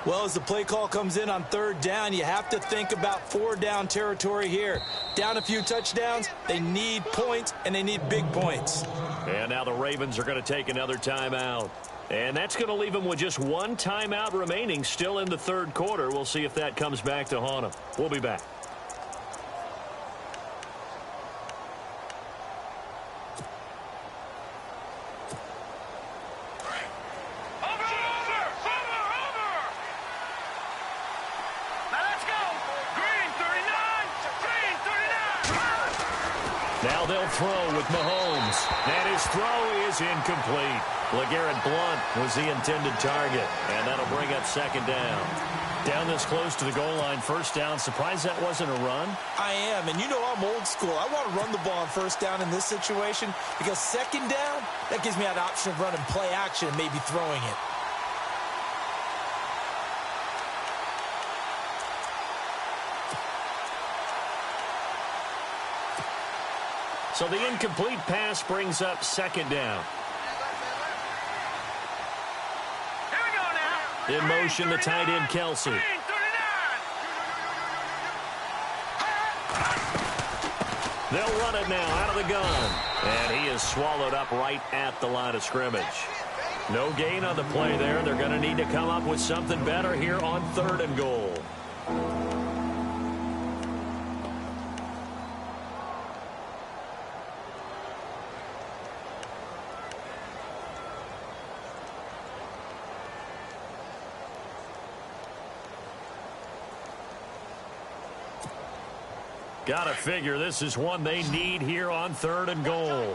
Well, as the play call comes in on 3rd down, you have to think about 4-down territory here. Down a few touchdowns, they need points, and they need big points. And now the Ravens are going to take another timeout. And that's going to leave them with just 1 timeout remaining still in the 3rd quarter. We'll see if that comes back to haunt them. We'll be back. Now they'll throw with Mahomes. And his throw is incomplete. LeGarrette Blunt was the intended target. And that'll bring up 2nd down. Down this close to the goal line, 1st down. Surprised that wasn't a run? I am, and you know I'm old school. I want to run the ball on 1st down in this situation because 2nd down, that gives me that option of running play action and maybe throwing it. So the incomplete pass brings up 2nd down. In motion, the tight end, Kelsey. They'll run it now out of the gun. And he is swallowed up right at the line of scrimmage. No gain on the play there. They're going to need to come up with something better here on 3rd and goal. Gotta figure this is one they need here on 3rd and goal. Let's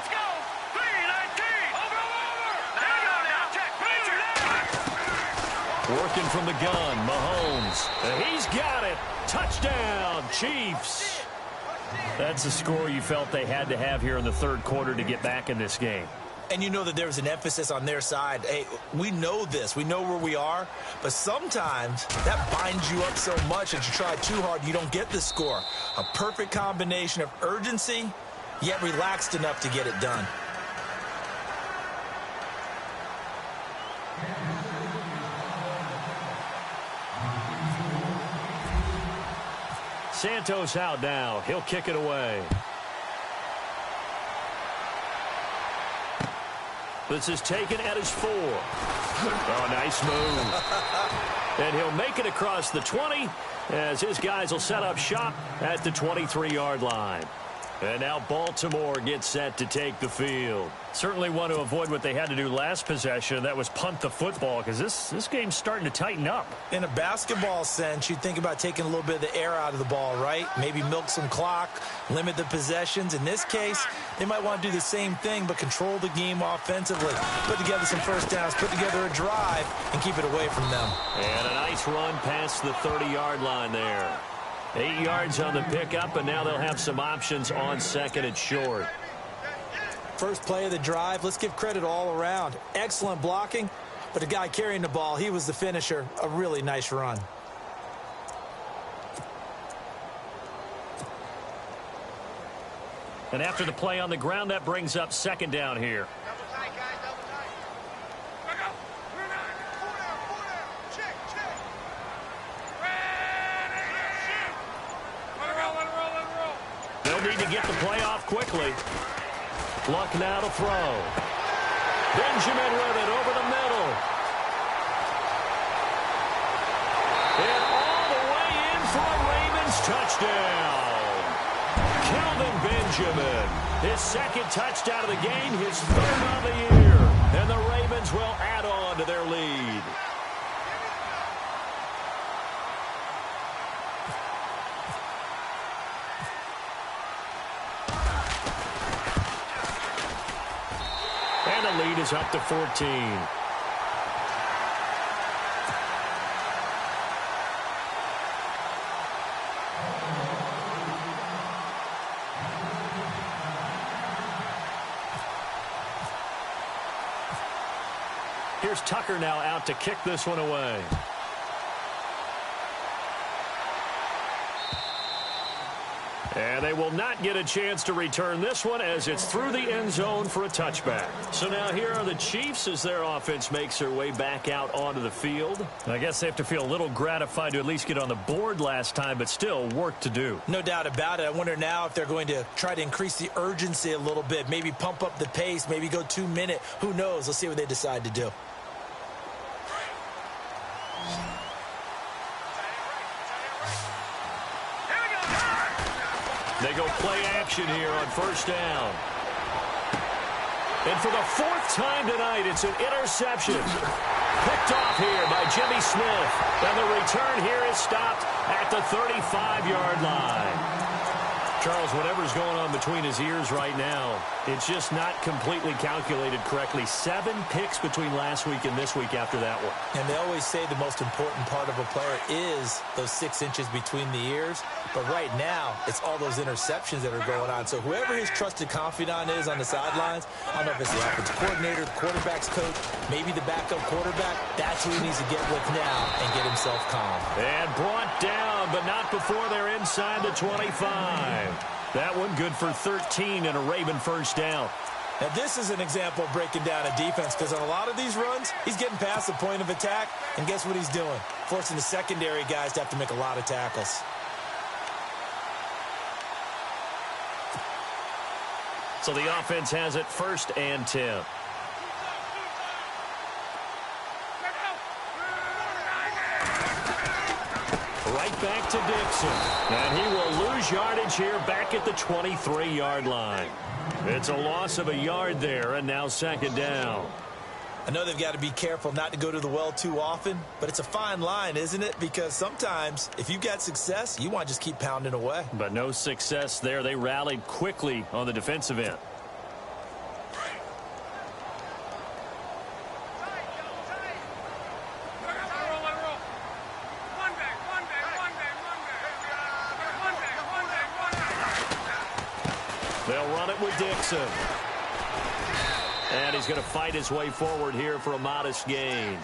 go. 3-19. Over. There you go now. Check. Working from the gun, Mahomes. He's got it. Touchdown, Chiefs. That's a score you felt they had to have here in the 3rd quarter to get back in this game. And you know that there was an emphasis on their side. Hey, we know this. We know where we are. But sometimes that binds you up so much that you try too hard, you don't get the score. A perfect combination of urgency, yet relaxed enough to get it done. Santos out now. He'll kick it away. This is taken at his 4. Oh, nice move. And he'll make it across the 20 as his guys will set up shop at the 23-yard line. And now Baltimore gets set to take the field. Certainly want to avoid what they had to do last possession. That was punt the football because this game's starting to tighten up. In a basketball sense, you think about taking a little bit of the air out of the ball, right? Maybe milk some clock, limit the possessions. In this case, they might want to do the same thing but control the game offensively. Put together some first downs, put together a drive, and keep it away from them. And a nice run past the 30-yard line there. 8 yards on the pickup, and now they'll have some options on 2nd and short. First play of the drive, let's give credit all around. Excellent blocking, but the guy carrying the ball, he was the finisher. A really nice run. And after the play on the ground, that brings up 2nd down here. Need to get the play off quickly. Luck now to throw. Benjamin with it over the middle. And all the way in for a Ravens touchdown. Kelvin Benjamin. His 2nd touchdown of the game, his 3rd of the year. And the Ravens will add on to their lead. Lead is up to 14. Here's Tucker now out to kick this one away. And they will not get a chance to return this one as it's through the end zone for a touchback. So now here are the Chiefs as their offense makes their way back out onto the field. I guess they have to feel a little gratified to at least get on the board last time, but still work to do. No doubt about it. I wonder now if they're going to try to increase the urgency a little bit, maybe pump up the pace, maybe go 2-minute. Who knows? Let's see what they decide to do. They go play action here on 1st down. And for the 4th time tonight, it's an interception. Picked off here by Jimmy Smith. And the return here is stopped at the 35-yard line. Charles, whatever's going on between his ears right now, it's just not completely calculated correctly. 7 picks between last week and this week after that one. And they always say the most important part of a player is those 6 inches between the ears. But right now, it's all those interceptions that are going on. So whoever his trusted confidant is on the sidelines, I don't know if it's the offensive coordinator, the quarterback's coach, maybe the backup quarterback, that's who he needs to get with now and get himself calm. And brought down, but not before they're inside the 25. That one good for 13 and a Raven 1st down. Now, this is an example of breaking down a defense because on a lot of these runs, he's getting past the point of attack, and guess what he's doing? Forcing the secondary guys to have to make a lot of tackles. So the offense has it 1st and 10. Right back to Dixon. And he will lose yardage here back at the 23-yard line. It's a loss of a yard there, and now 2nd down. I know they've got to be careful not to go to the well too often, but it's a fine line, isn't it? Because sometimes if you've got success, you want to just keep pounding away. But no success there. They rallied quickly on the defensive end. They'll run it with Dixon. And he's going to fight his way forward here for a modest gain.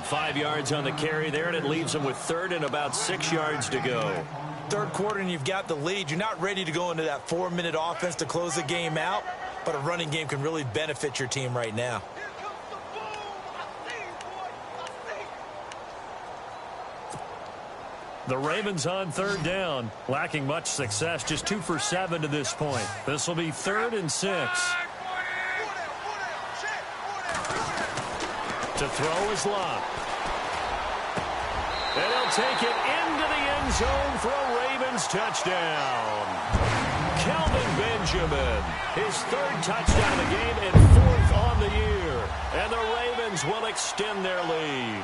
5 yards on the carry there, and it leaves him with 3rd and about 6 yards to go. 3rd quarter and you've got the lead. You're not ready to go into that 4-minute offense to close the game out, but a running game can really benefit your team right now. The Ravens on 3rd down, lacking much success, just 2 for 7 to this point. This will be 3rd and 6. To throw is Lott. And he'll take it into the end zone for a Ravens touchdown. Kelvin Benjamin, his 3rd touchdown of the game and 4th on the year. And the Ravens will extend their lead.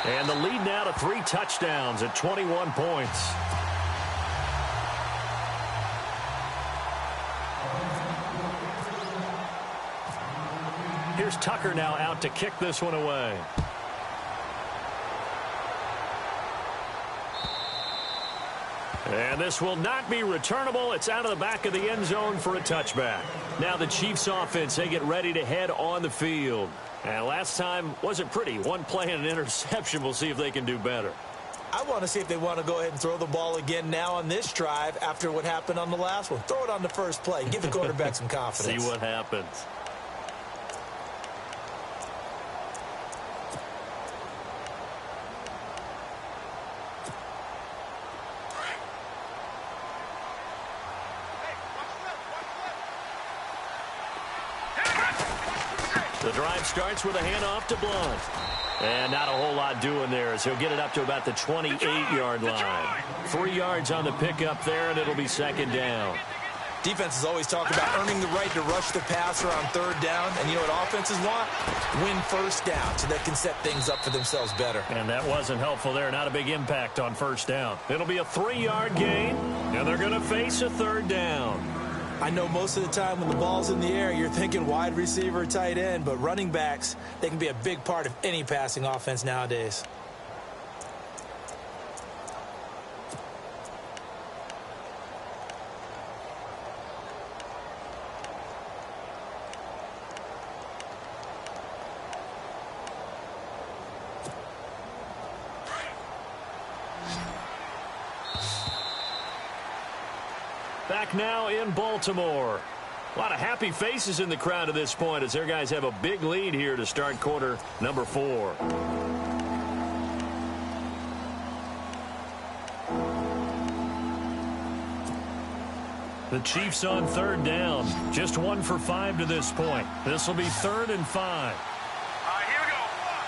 And the lead now to 3 touchdowns at 21 points. Here's Tucker now out to kick this one away. And this will not be returnable. It's out of the back of the end zone for a touchback. Now the Chiefs offense, they get ready to head on the field. And last time wasn't pretty. 1 play and an interception. We'll see if they can do better. I want to see if they want to go ahead and throw the ball again now on this drive after what happened on the last one. Throw it on the first play. Give the quarterback some confidence. See what happens. The drive starts with a handoff to Blunt. And not a whole lot doing there as he'll get it up to about the 28-yard line. 3 yards on the pickup there, and it'll be 2nd down. Defenses always talk about earning the right to rush the passer on 3rd down. And you know what offenses want? Win 1st down so they can set things up for themselves better. And that wasn't helpful there. Not a big impact on 1st down. It'll be a 3-yard gain, and they're going to face a 3rd down. I know most of the time when the ball's in the air, you're thinking wide receiver, tight end, but running backs, they can be a big part of any passing offense nowadays. Back now in Baltimore. A lot of happy faces in the crowd at this point as their guys have a big lead here to start quarter number 4. The Chiefs on 3rd down. Just 1 for 5 to this point. This will be 3rd and 5. All right, here we go.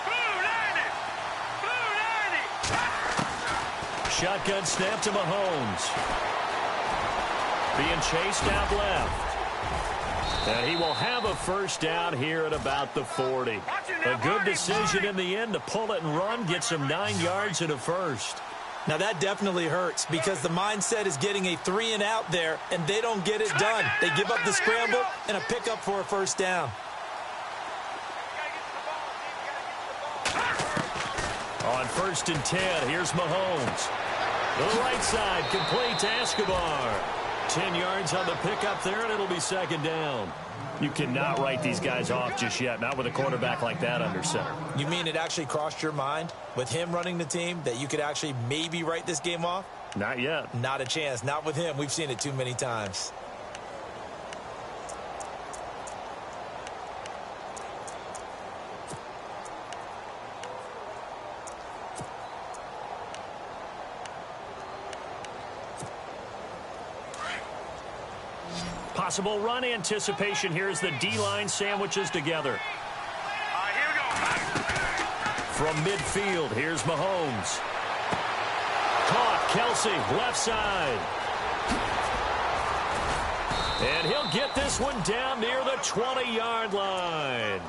Blue 90. Blue 90. Shotgun snap to Mahomes. Being chased out left. And he will have a 1st down here at about the 40. A good decision in the end to pull it and run. Gets him 9 yards and a 1st. Now that definitely hurts because the mindset is getting a 3 and out there, and they don't get it done. They give up the scramble and a pickup for a 1st down. On 1st and 10, here's Mahomes. The right side complete to Escobar. 10 yards on the pickup there, and it'll be 2nd down. You cannot write these guys off just yet, not with a quarterback like that under center. You mean it actually crossed your mind with him running the team that you could actually maybe write this game off? Not yet. Not a chance. Not with him. We've seen it too many times. Possible run anticipation here as the D-line sandwiches together. Here we go. From midfield, here's Mahomes. Caught, Kelsey, left side. And he'll get this one down near the 20-yard line.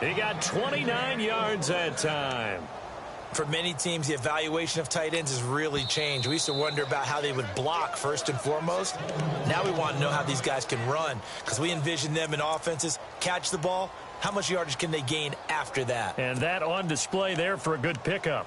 He got 29 yards that time. For many teams, the evaluation of tight ends has really changed. We used to wonder about how they would block first and foremost. Now we want to know how these guys can run, because we envision them in offenses catch the ball. How much yardage can they gain after that? And that on display there for a good pickup.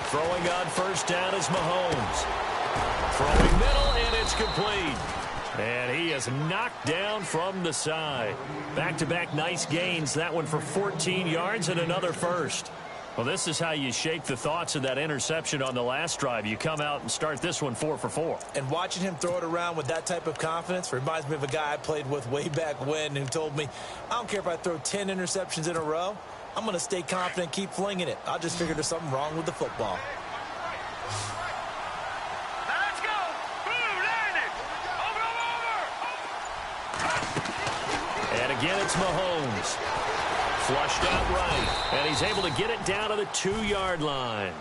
Throwing on first down is Mahomes. Throwing middle, and it's complete. And he is knocked down from the side. Back-to-back nice gains. That one for 14 yards and another first. Well, this is how you shake the thoughts of that interception on the last drive. You come out and start this one 4 for 4. And watching him throw it around with that type of confidence reminds me of a guy I played with way back when who told me, I don't care if I throw 10 interceptions in a row. I'm going to stay confident, keep flinging it. I just figured there's something wrong with the football. Let's go. Boom, landed. Over. And again, it's Mahomes. Flushed out right. And he's able to get it down to the 2-yard line.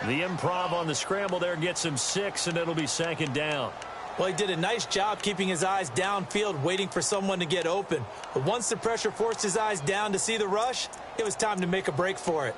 The improv on the scramble there gets him 6, and it'll be second down. Well, he did a nice job keeping his eyes downfield, waiting for someone to get open. But once the pressure forced his eyes down to see the rush, it was time to make a break for it.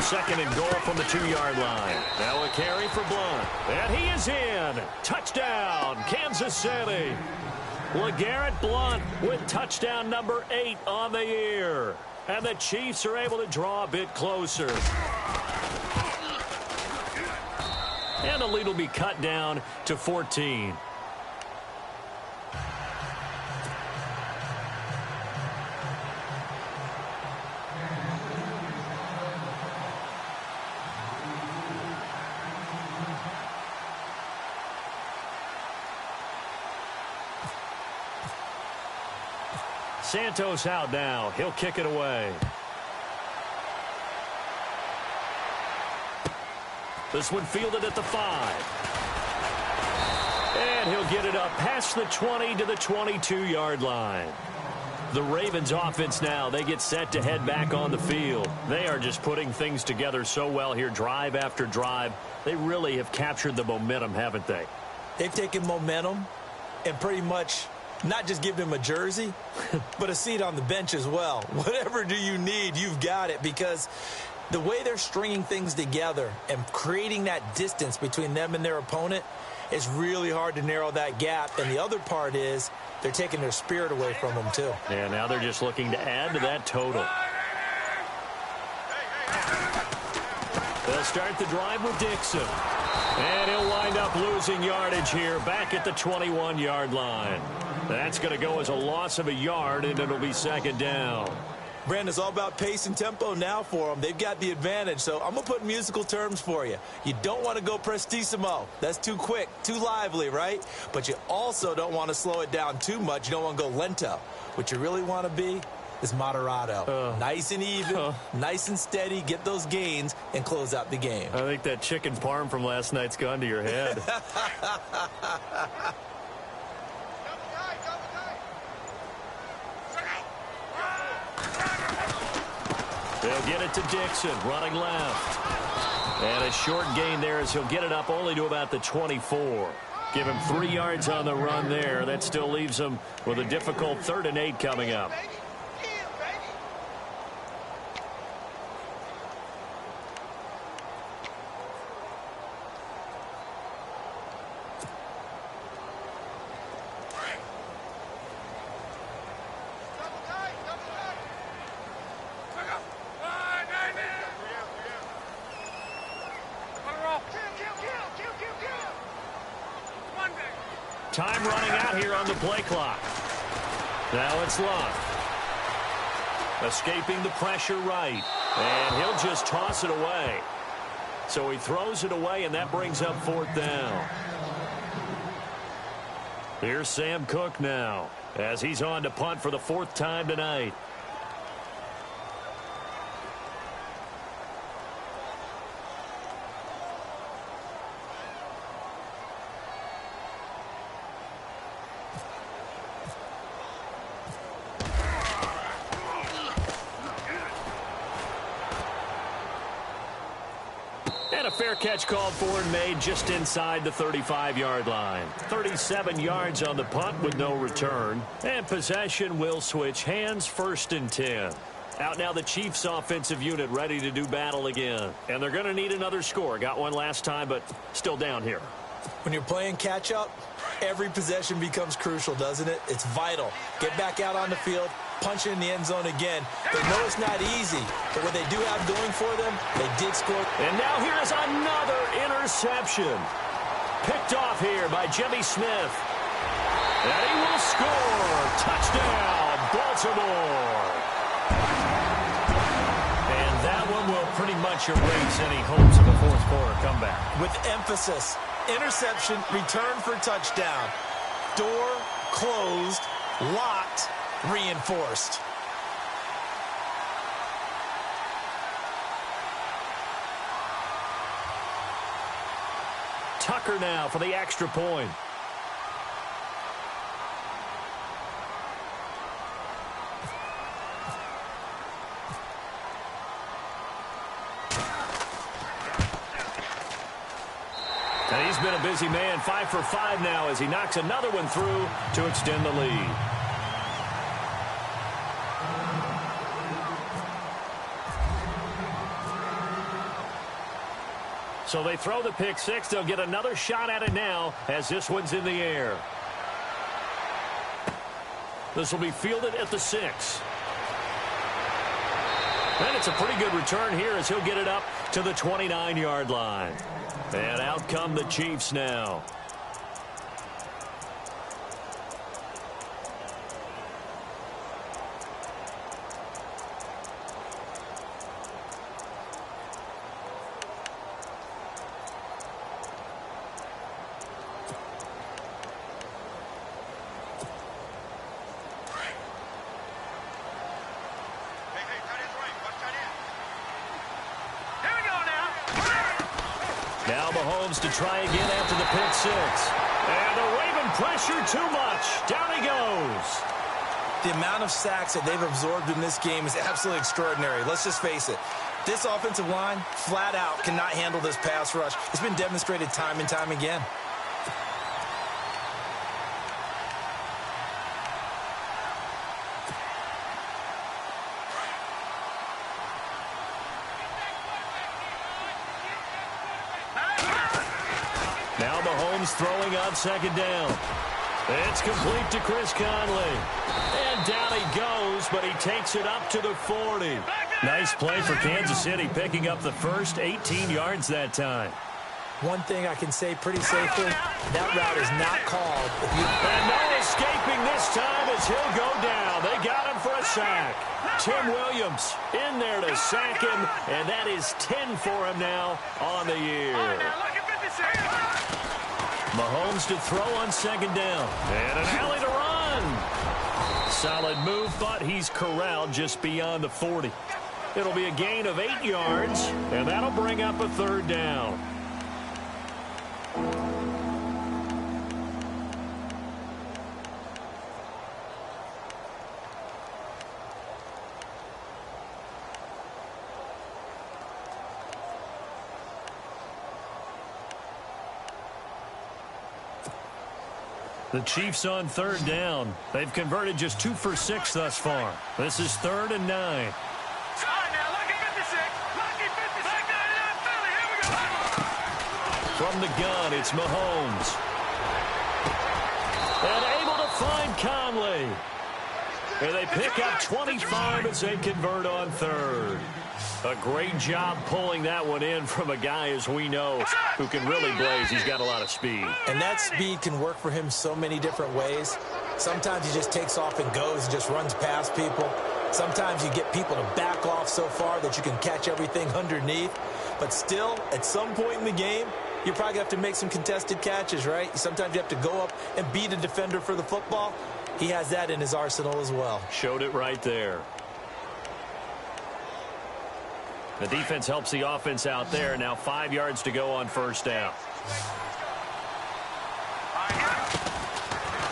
Second and goal from the 2-yard line. Now a carry for Blunt. And he is in. Touchdown, Kansas City. LeGarrette Blunt with touchdown number 8 on the year. And the Chiefs are able to draw a bit closer. And the lead will be cut down to 14. Santos out now. He'll kick it away. This one fielded at the 5. And he'll get it up past the 20 to the 22-yard line. The Ravens offense now, they get set to head back on the field. They are just putting things together so well here, drive after drive. They really have captured the momentum, haven't they? They've taken momentum and pretty much not just give him a jersey, but a seat on the bench as well. Whatever do you need, you've got it, because the way they're stringing things together and creating that distance between them and their opponent is really hard to narrow that gap. And the other part is they're taking their spirit away from them, too. Yeah, now they're just looking to add to that total. They'll start the drive with Dixon. And he'll wind up losing yardage here back at the 21-yard line. That's going to go as a loss of a yard, and it'll be second down. Brandon, it's all about pace and tempo now for them. They've got the advantage, so I'm going to put musical terms for you. You don't want to go prestissimo. That's too quick, too lively, right? But you also don't want to slow it down too much. You don't want to go lento. What you really want to be is moderato. Nice and even, nice and steady, get those gains, and close out the game. I think that chicken parm from last night's gone to your head. They'll get it to Dixon, running left. And a short gain there as he'll get it up only to about the 24. Give him 3 yards on the run there. That still leaves him with a difficult 3rd and 8 coming up. Time running out here on the play clock. Now it's Luck. Escaping the pressure right. And he'll just toss it away. So he throws it away, and that brings up 4th down. Here's Sam Cook now as he's on to punt for the 4th time tonight. And a fair catch called for and made just inside the 35-yard line. 37 yards on the punt with no return. And possession will switch hands, 1st and 10. Out now the Chiefs offensive unit ready to do battle again. And they're going to need another score. Got one last time, but still down here. When you're playing catch-up, every possession becomes crucial, doesn't it? It's vital. Get back out on the field, punch it in the end zone again. They know it's not easy, but what they do have going for them, they did score. And now here is another interception. Picked off here by Jimmy Smith. And he will score. Touchdown, Baltimore. And that one will pretty much erase any hopes of a 4th quarter comeback. With emphasis. Interception, return for touchdown. Door closed, locked, reinforced. Tucker now for the extra point. And he's been a busy man, 5 for 5 now as he knocks another one through to extend the lead. So they throw the pick 6. They'll get another shot at it now as this one's in the air. This will be fielded at the 6. And it's a pretty good return here as he'll get it up to the 29-yard line. And out come the Chiefs now. Now Mahomes to try again after the pick 6. And the Raven pressure too much. Down he goes. The amount of sacks that they've absorbed in this game is absolutely extraordinary. Let's just face it. This offensive line, flat out, cannot handle this pass rush. It's been demonstrated time and time again. Now Mahomes throwing on 2nd down. It's complete to Chris Conley. And down he goes, but he takes it up to the 40. Nice play for Kansas City, picking up the first 18 yards that time. One thing I can say pretty safely, that route is not called. And no escaping this time as he'll go down. They got him for a sack. Tim Williams in there to sack him, and that is 10 for him now on the year. Mahomes to throw on 2nd down. And an alley to run. Solid move, but he's corralled just beyond the 40. It'll be a gain of 8 yards, and that'll bring up a 3rd down. The Chiefs on 3rd down. They've converted just 2 for 6 thus far. This is 3rd and 9. From the gun, it's Mahomes. And able to find Conley. And they pick up 25 as they convert on 3rd. A great job pulling that one in from a guy, as we know, who can really blaze. He's got a lot of speed. And that speed can work for him so many different ways. Sometimes he just takes off and goes and just runs past people. Sometimes you get people to back off so far that you can catch everything underneath. But still, at some point in the game, you probably have to make some contested catches, right? Sometimes you have to go up and beat a defender for the football. He has that in his arsenal as well. Showed it right there. The defense helps the offense out there. Now 5 yards to go on first down.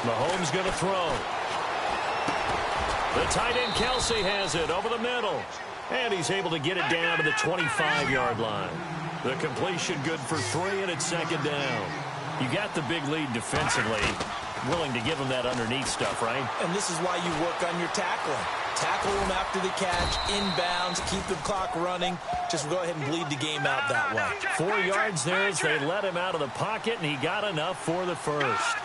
Mahomes going to throw. The tight end Kelsey has it over the middle. And he's able to get it down to the 25-yard line. The completion good for 3, and it's second down. You got the big lead defensively. Willing to give him that underneath stuff, right? And this is why you work on your tackling. Tackle them after the catch, inbounds, keep the clock running. Just go ahead and bleed the game out that way. 4 yards there as they let him out of the pocket, and he got enough for the first.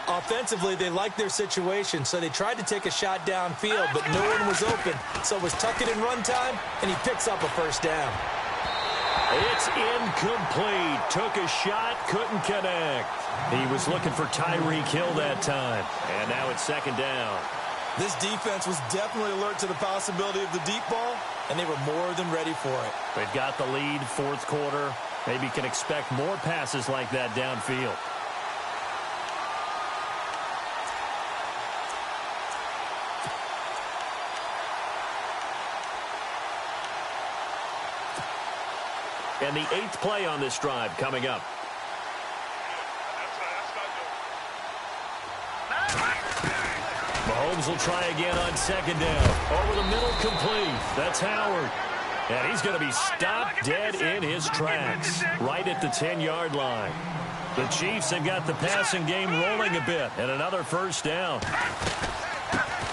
Offensively, they liked their situation, so they tried to take a shot downfield, but no one was open. So it was tuck it in run time, and he picks up a first down. It's incomplete. Took a shot, couldn't connect. He was looking for Tyreek Hill that time. And now it's second down. This defense was definitely alert to the possibility of the deep ball, and they were more than ready for it. They've got the lead, fourth quarter. Maybe can expect more passes like that downfield. And the 8th play on this drive coming up. Mahomes will try again on second down. Over the middle, complete. That's Howard. And he's going to be stopped dead in his tracks. Right at the 10-yard line. The Chiefs have got the passing game rolling a bit. And another first down.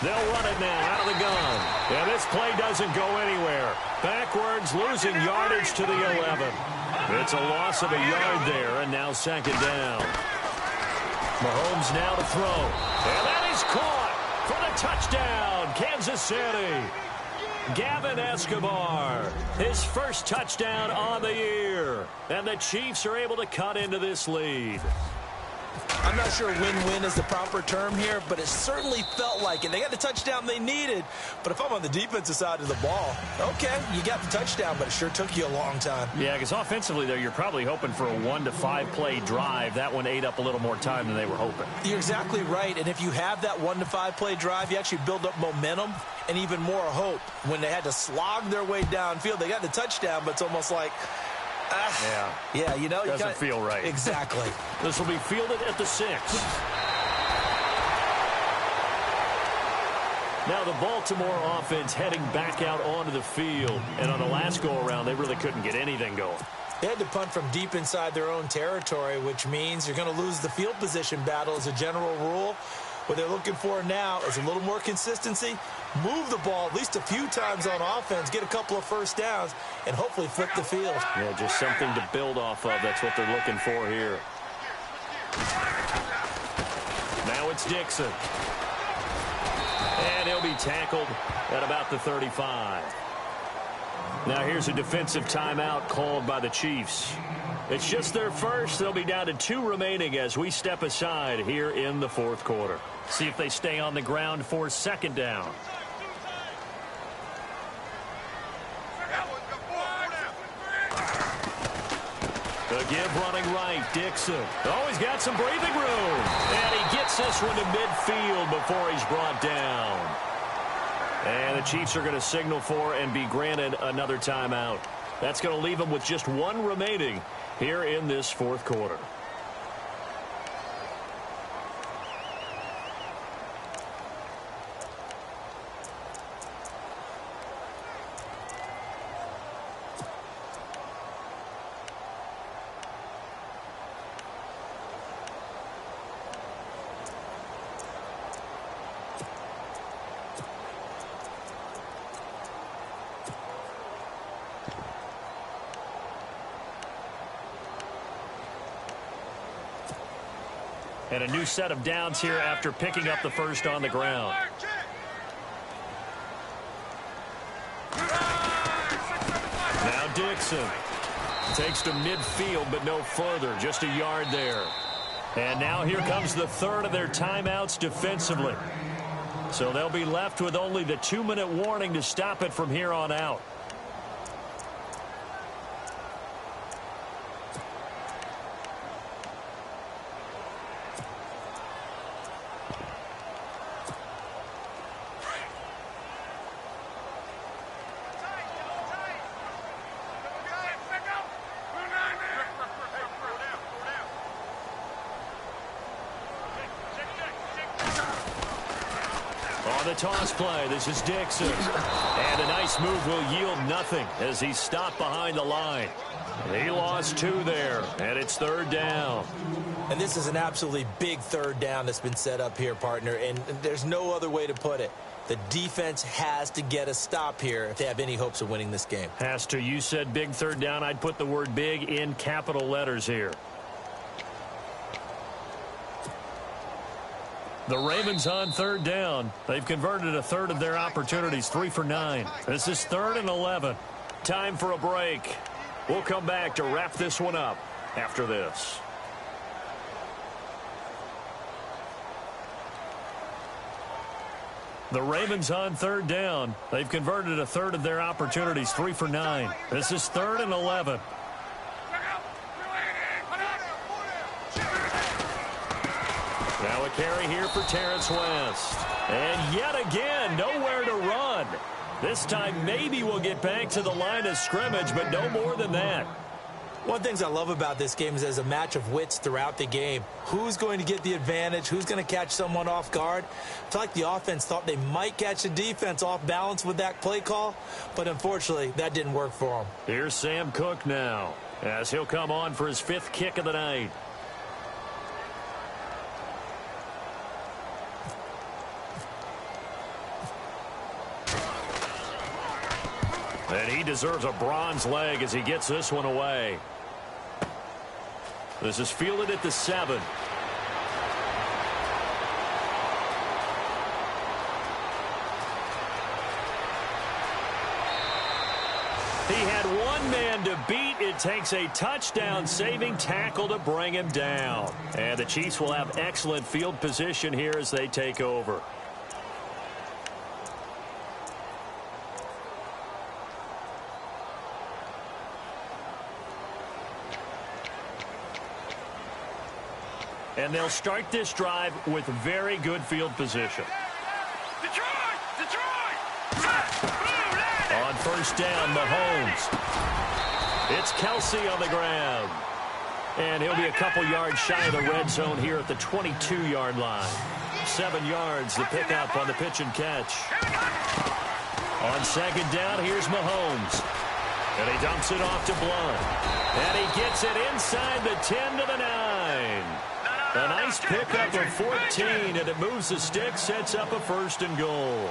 They'll run it now out of the gun. And this play doesn't go anywhere. Backwards, losing yardage to the 11. It's a loss of a yard there, and now second down. Mahomes now to throw. And that is caught for the touchdown, Kansas City. Gavin Escobar, his first touchdown on the year. And the Chiefs are able to cut into this lead. I'm not sure win-win is the proper term here, but it certainly felt like it. They got the touchdown they needed, but if I'm on the defensive side of the ball, okay, you got the touchdown, but it sure took you a long time. Yeah, because offensively, though, you're probably hoping for a 1 to 5 play drive. That one ate up a little more time than they were hoping. You're exactly right, and if you have that 1 to 5 play drive, you actually build up momentum and even more hope. When they had to slog their way downfield, they got the touchdown, but it's almost like, yeah, you know, doesn't feel right. Exactly. This will be fielded at the 6. Now the Baltimore offense heading back out onto the field. And on the last go-around, they really couldn't get anything going. They had to punt from deep inside their own territory, which means you're going to lose the field position battle as a general rule. What they're looking for now is a little more consistency, move the ball at least a few times on offense, get a couple of first downs, and hopefully flip the field. Yeah, just something to build off of. That's what they're looking for here. Now it's Dixon. And he'll be tackled at about the 35. Now here's a defensive timeout called by the Chiefs. It's just their first. They'll be down to 2 remaining as we step aside here in the fourth quarter. See if they stay on the ground for second down. The give running right, Dixon. Oh, he's got some breathing room. And he gets this one to midfield before he's brought down. And the Chiefs are going to signal for and be granted another timeout. That's going to leave them with just 1 remaining here in this fourth quarter. And a new set of downs here after picking up the first on the ground. Dixon. Takes to midfield, but no further. Just a yard there. And now here comes the third of their timeouts defensively. So they'll be left with only the 2-minute warning to stop it from here on out. On the toss play, this is Dixon. And a nice move will yield nothing as he's stopped behind the line. He lost 2 there, and it's third down. And this is an absolutely big third down that's been set up here, partner, and there's no other way to put it. The defense has to get a stop here if they have any hopes of winning this game. Has to. You said big third down. I'd put the word big in capital letters here. The Ravens on third down. They've converted a third of their opportunities, 3 for 9. This is 3rd and 11. Time for a break. We'll come back to wrap this one up after this. The Ravens on third down. They've converted a third of their opportunities, 3 for 9. This is 3rd and 11. Now a carry here for Terrence West. And yet again, nowhere to run. This time maybe we'll get back to the line of scrimmage, but no more than that. One of the things I love about this game is there's a match of wits throughout the game. Who's going to get the advantage? Who's going to catch someone off guard? I feel like the offense thought they might catch the defense off balance with that play call, but unfortunately that didn't work for them. Here's Sam Cook now as he'll come on for his 5th kick of the night. And he deserves a bronze leg as he gets this one away. This is fielded at the 7. He had one man to beat. It takes a touchdown-saving tackle to bring him down. And the Chiefs will have excellent field position here as they take over. And they'll start this drive with very good field position. On first down, Mahomes. It's Kelsey on the ground. And he'll be a couple yards shy of the red zone here at the 22-yard line. 7 yards to pick up on the pitch and catch. On second down, here's Mahomes. And he dumps it off to Blunt. And he gets it inside the 10 to the 9. A nice pickup of 14, and it moves the stick, sets up a 1st and goal.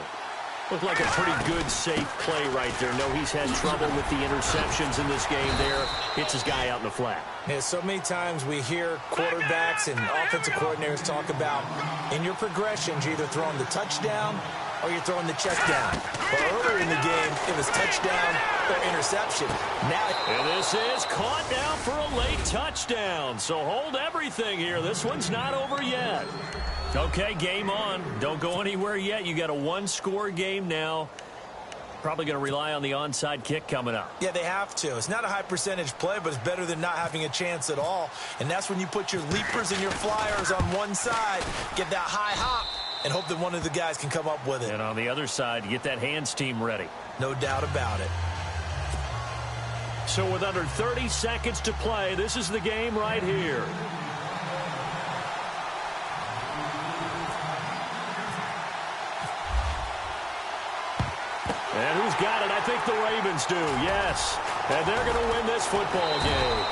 Looked like a pretty good, safe play right there. No, he's had trouble with the interceptions in this game there. Hits his guy out in the flat. Yeah, so many times we hear quarterbacks and offensive coordinators talk about in your progressions, you're either throwing the touchdown or you're throwing the check down. But earlier in the game, it was touchdown or interception. Now, and this is caught now for a late touchdown. So hold everything here. This one's not over yet. Okay, game on. Don't go anywhere yet. You got a 1-score game now. Probably going to rely on the onside kick coming up. Yeah, they have to. It's not a high percentage play, but it's better than not having a chance at all. And that's when you put your leapers and your flyers on one side, get that high hop, and hope that one of the guys can come up with it. And on the other side, get that hands team ready. No doubt about it. So with under 30 seconds to play, this is the game right here. And who's got it? I think the Ravens do, yes. And they're going to win this football game.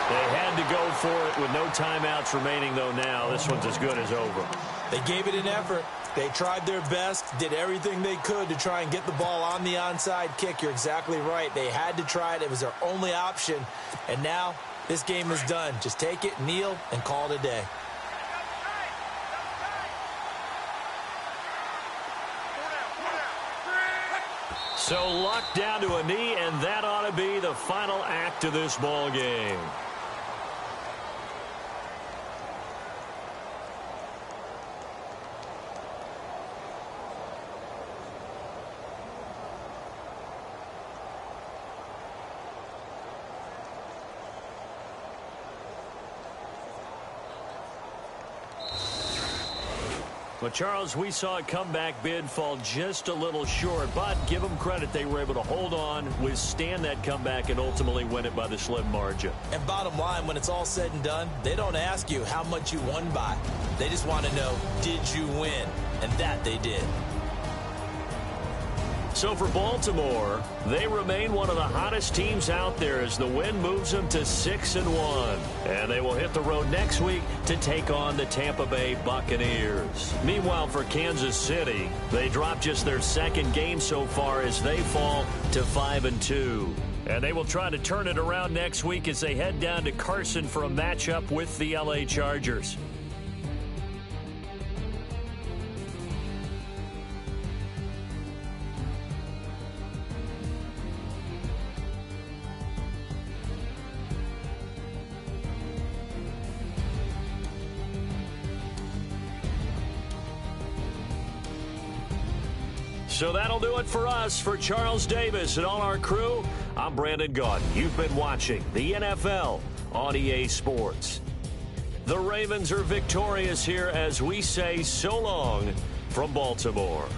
They had to go for it with no timeouts remaining, though, now. This one's as good as over. They gave it an effort. They tried their best, did everything they could to try and get the ball on the onside kick. You're exactly right. They had to try it. It was their only option. And now this game is done. Just take it, kneel, and call it a day. So luck down to a knee, and that ought to be the final act of this ball game. Well, Charles, we saw a comeback bid fall just a little short, but give them credit. They were able to hold on, withstand that comeback, and ultimately win it by the slim margin. And bottom line, when it's all said and done, they don't ask you how much you won by. They just want to know, did you win? And that they did. So for Baltimore, they remain one of the hottest teams out there as the win moves them to 6-1. And they will hit the road next week to take on the Tampa Bay Buccaneers. Meanwhile, for Kansas City, they dropped just their second game so far as they fall to 5-2. And they will try to turn it around next week as they head down to Carson for a matchup with the LA Chargers. So that'll do it for us. For Charles Davis and all our crew, I'm Brandon Gaudin. You've been watching the NFL on EA Sports. The Ravens are victorious here as we say so long from Baltimore.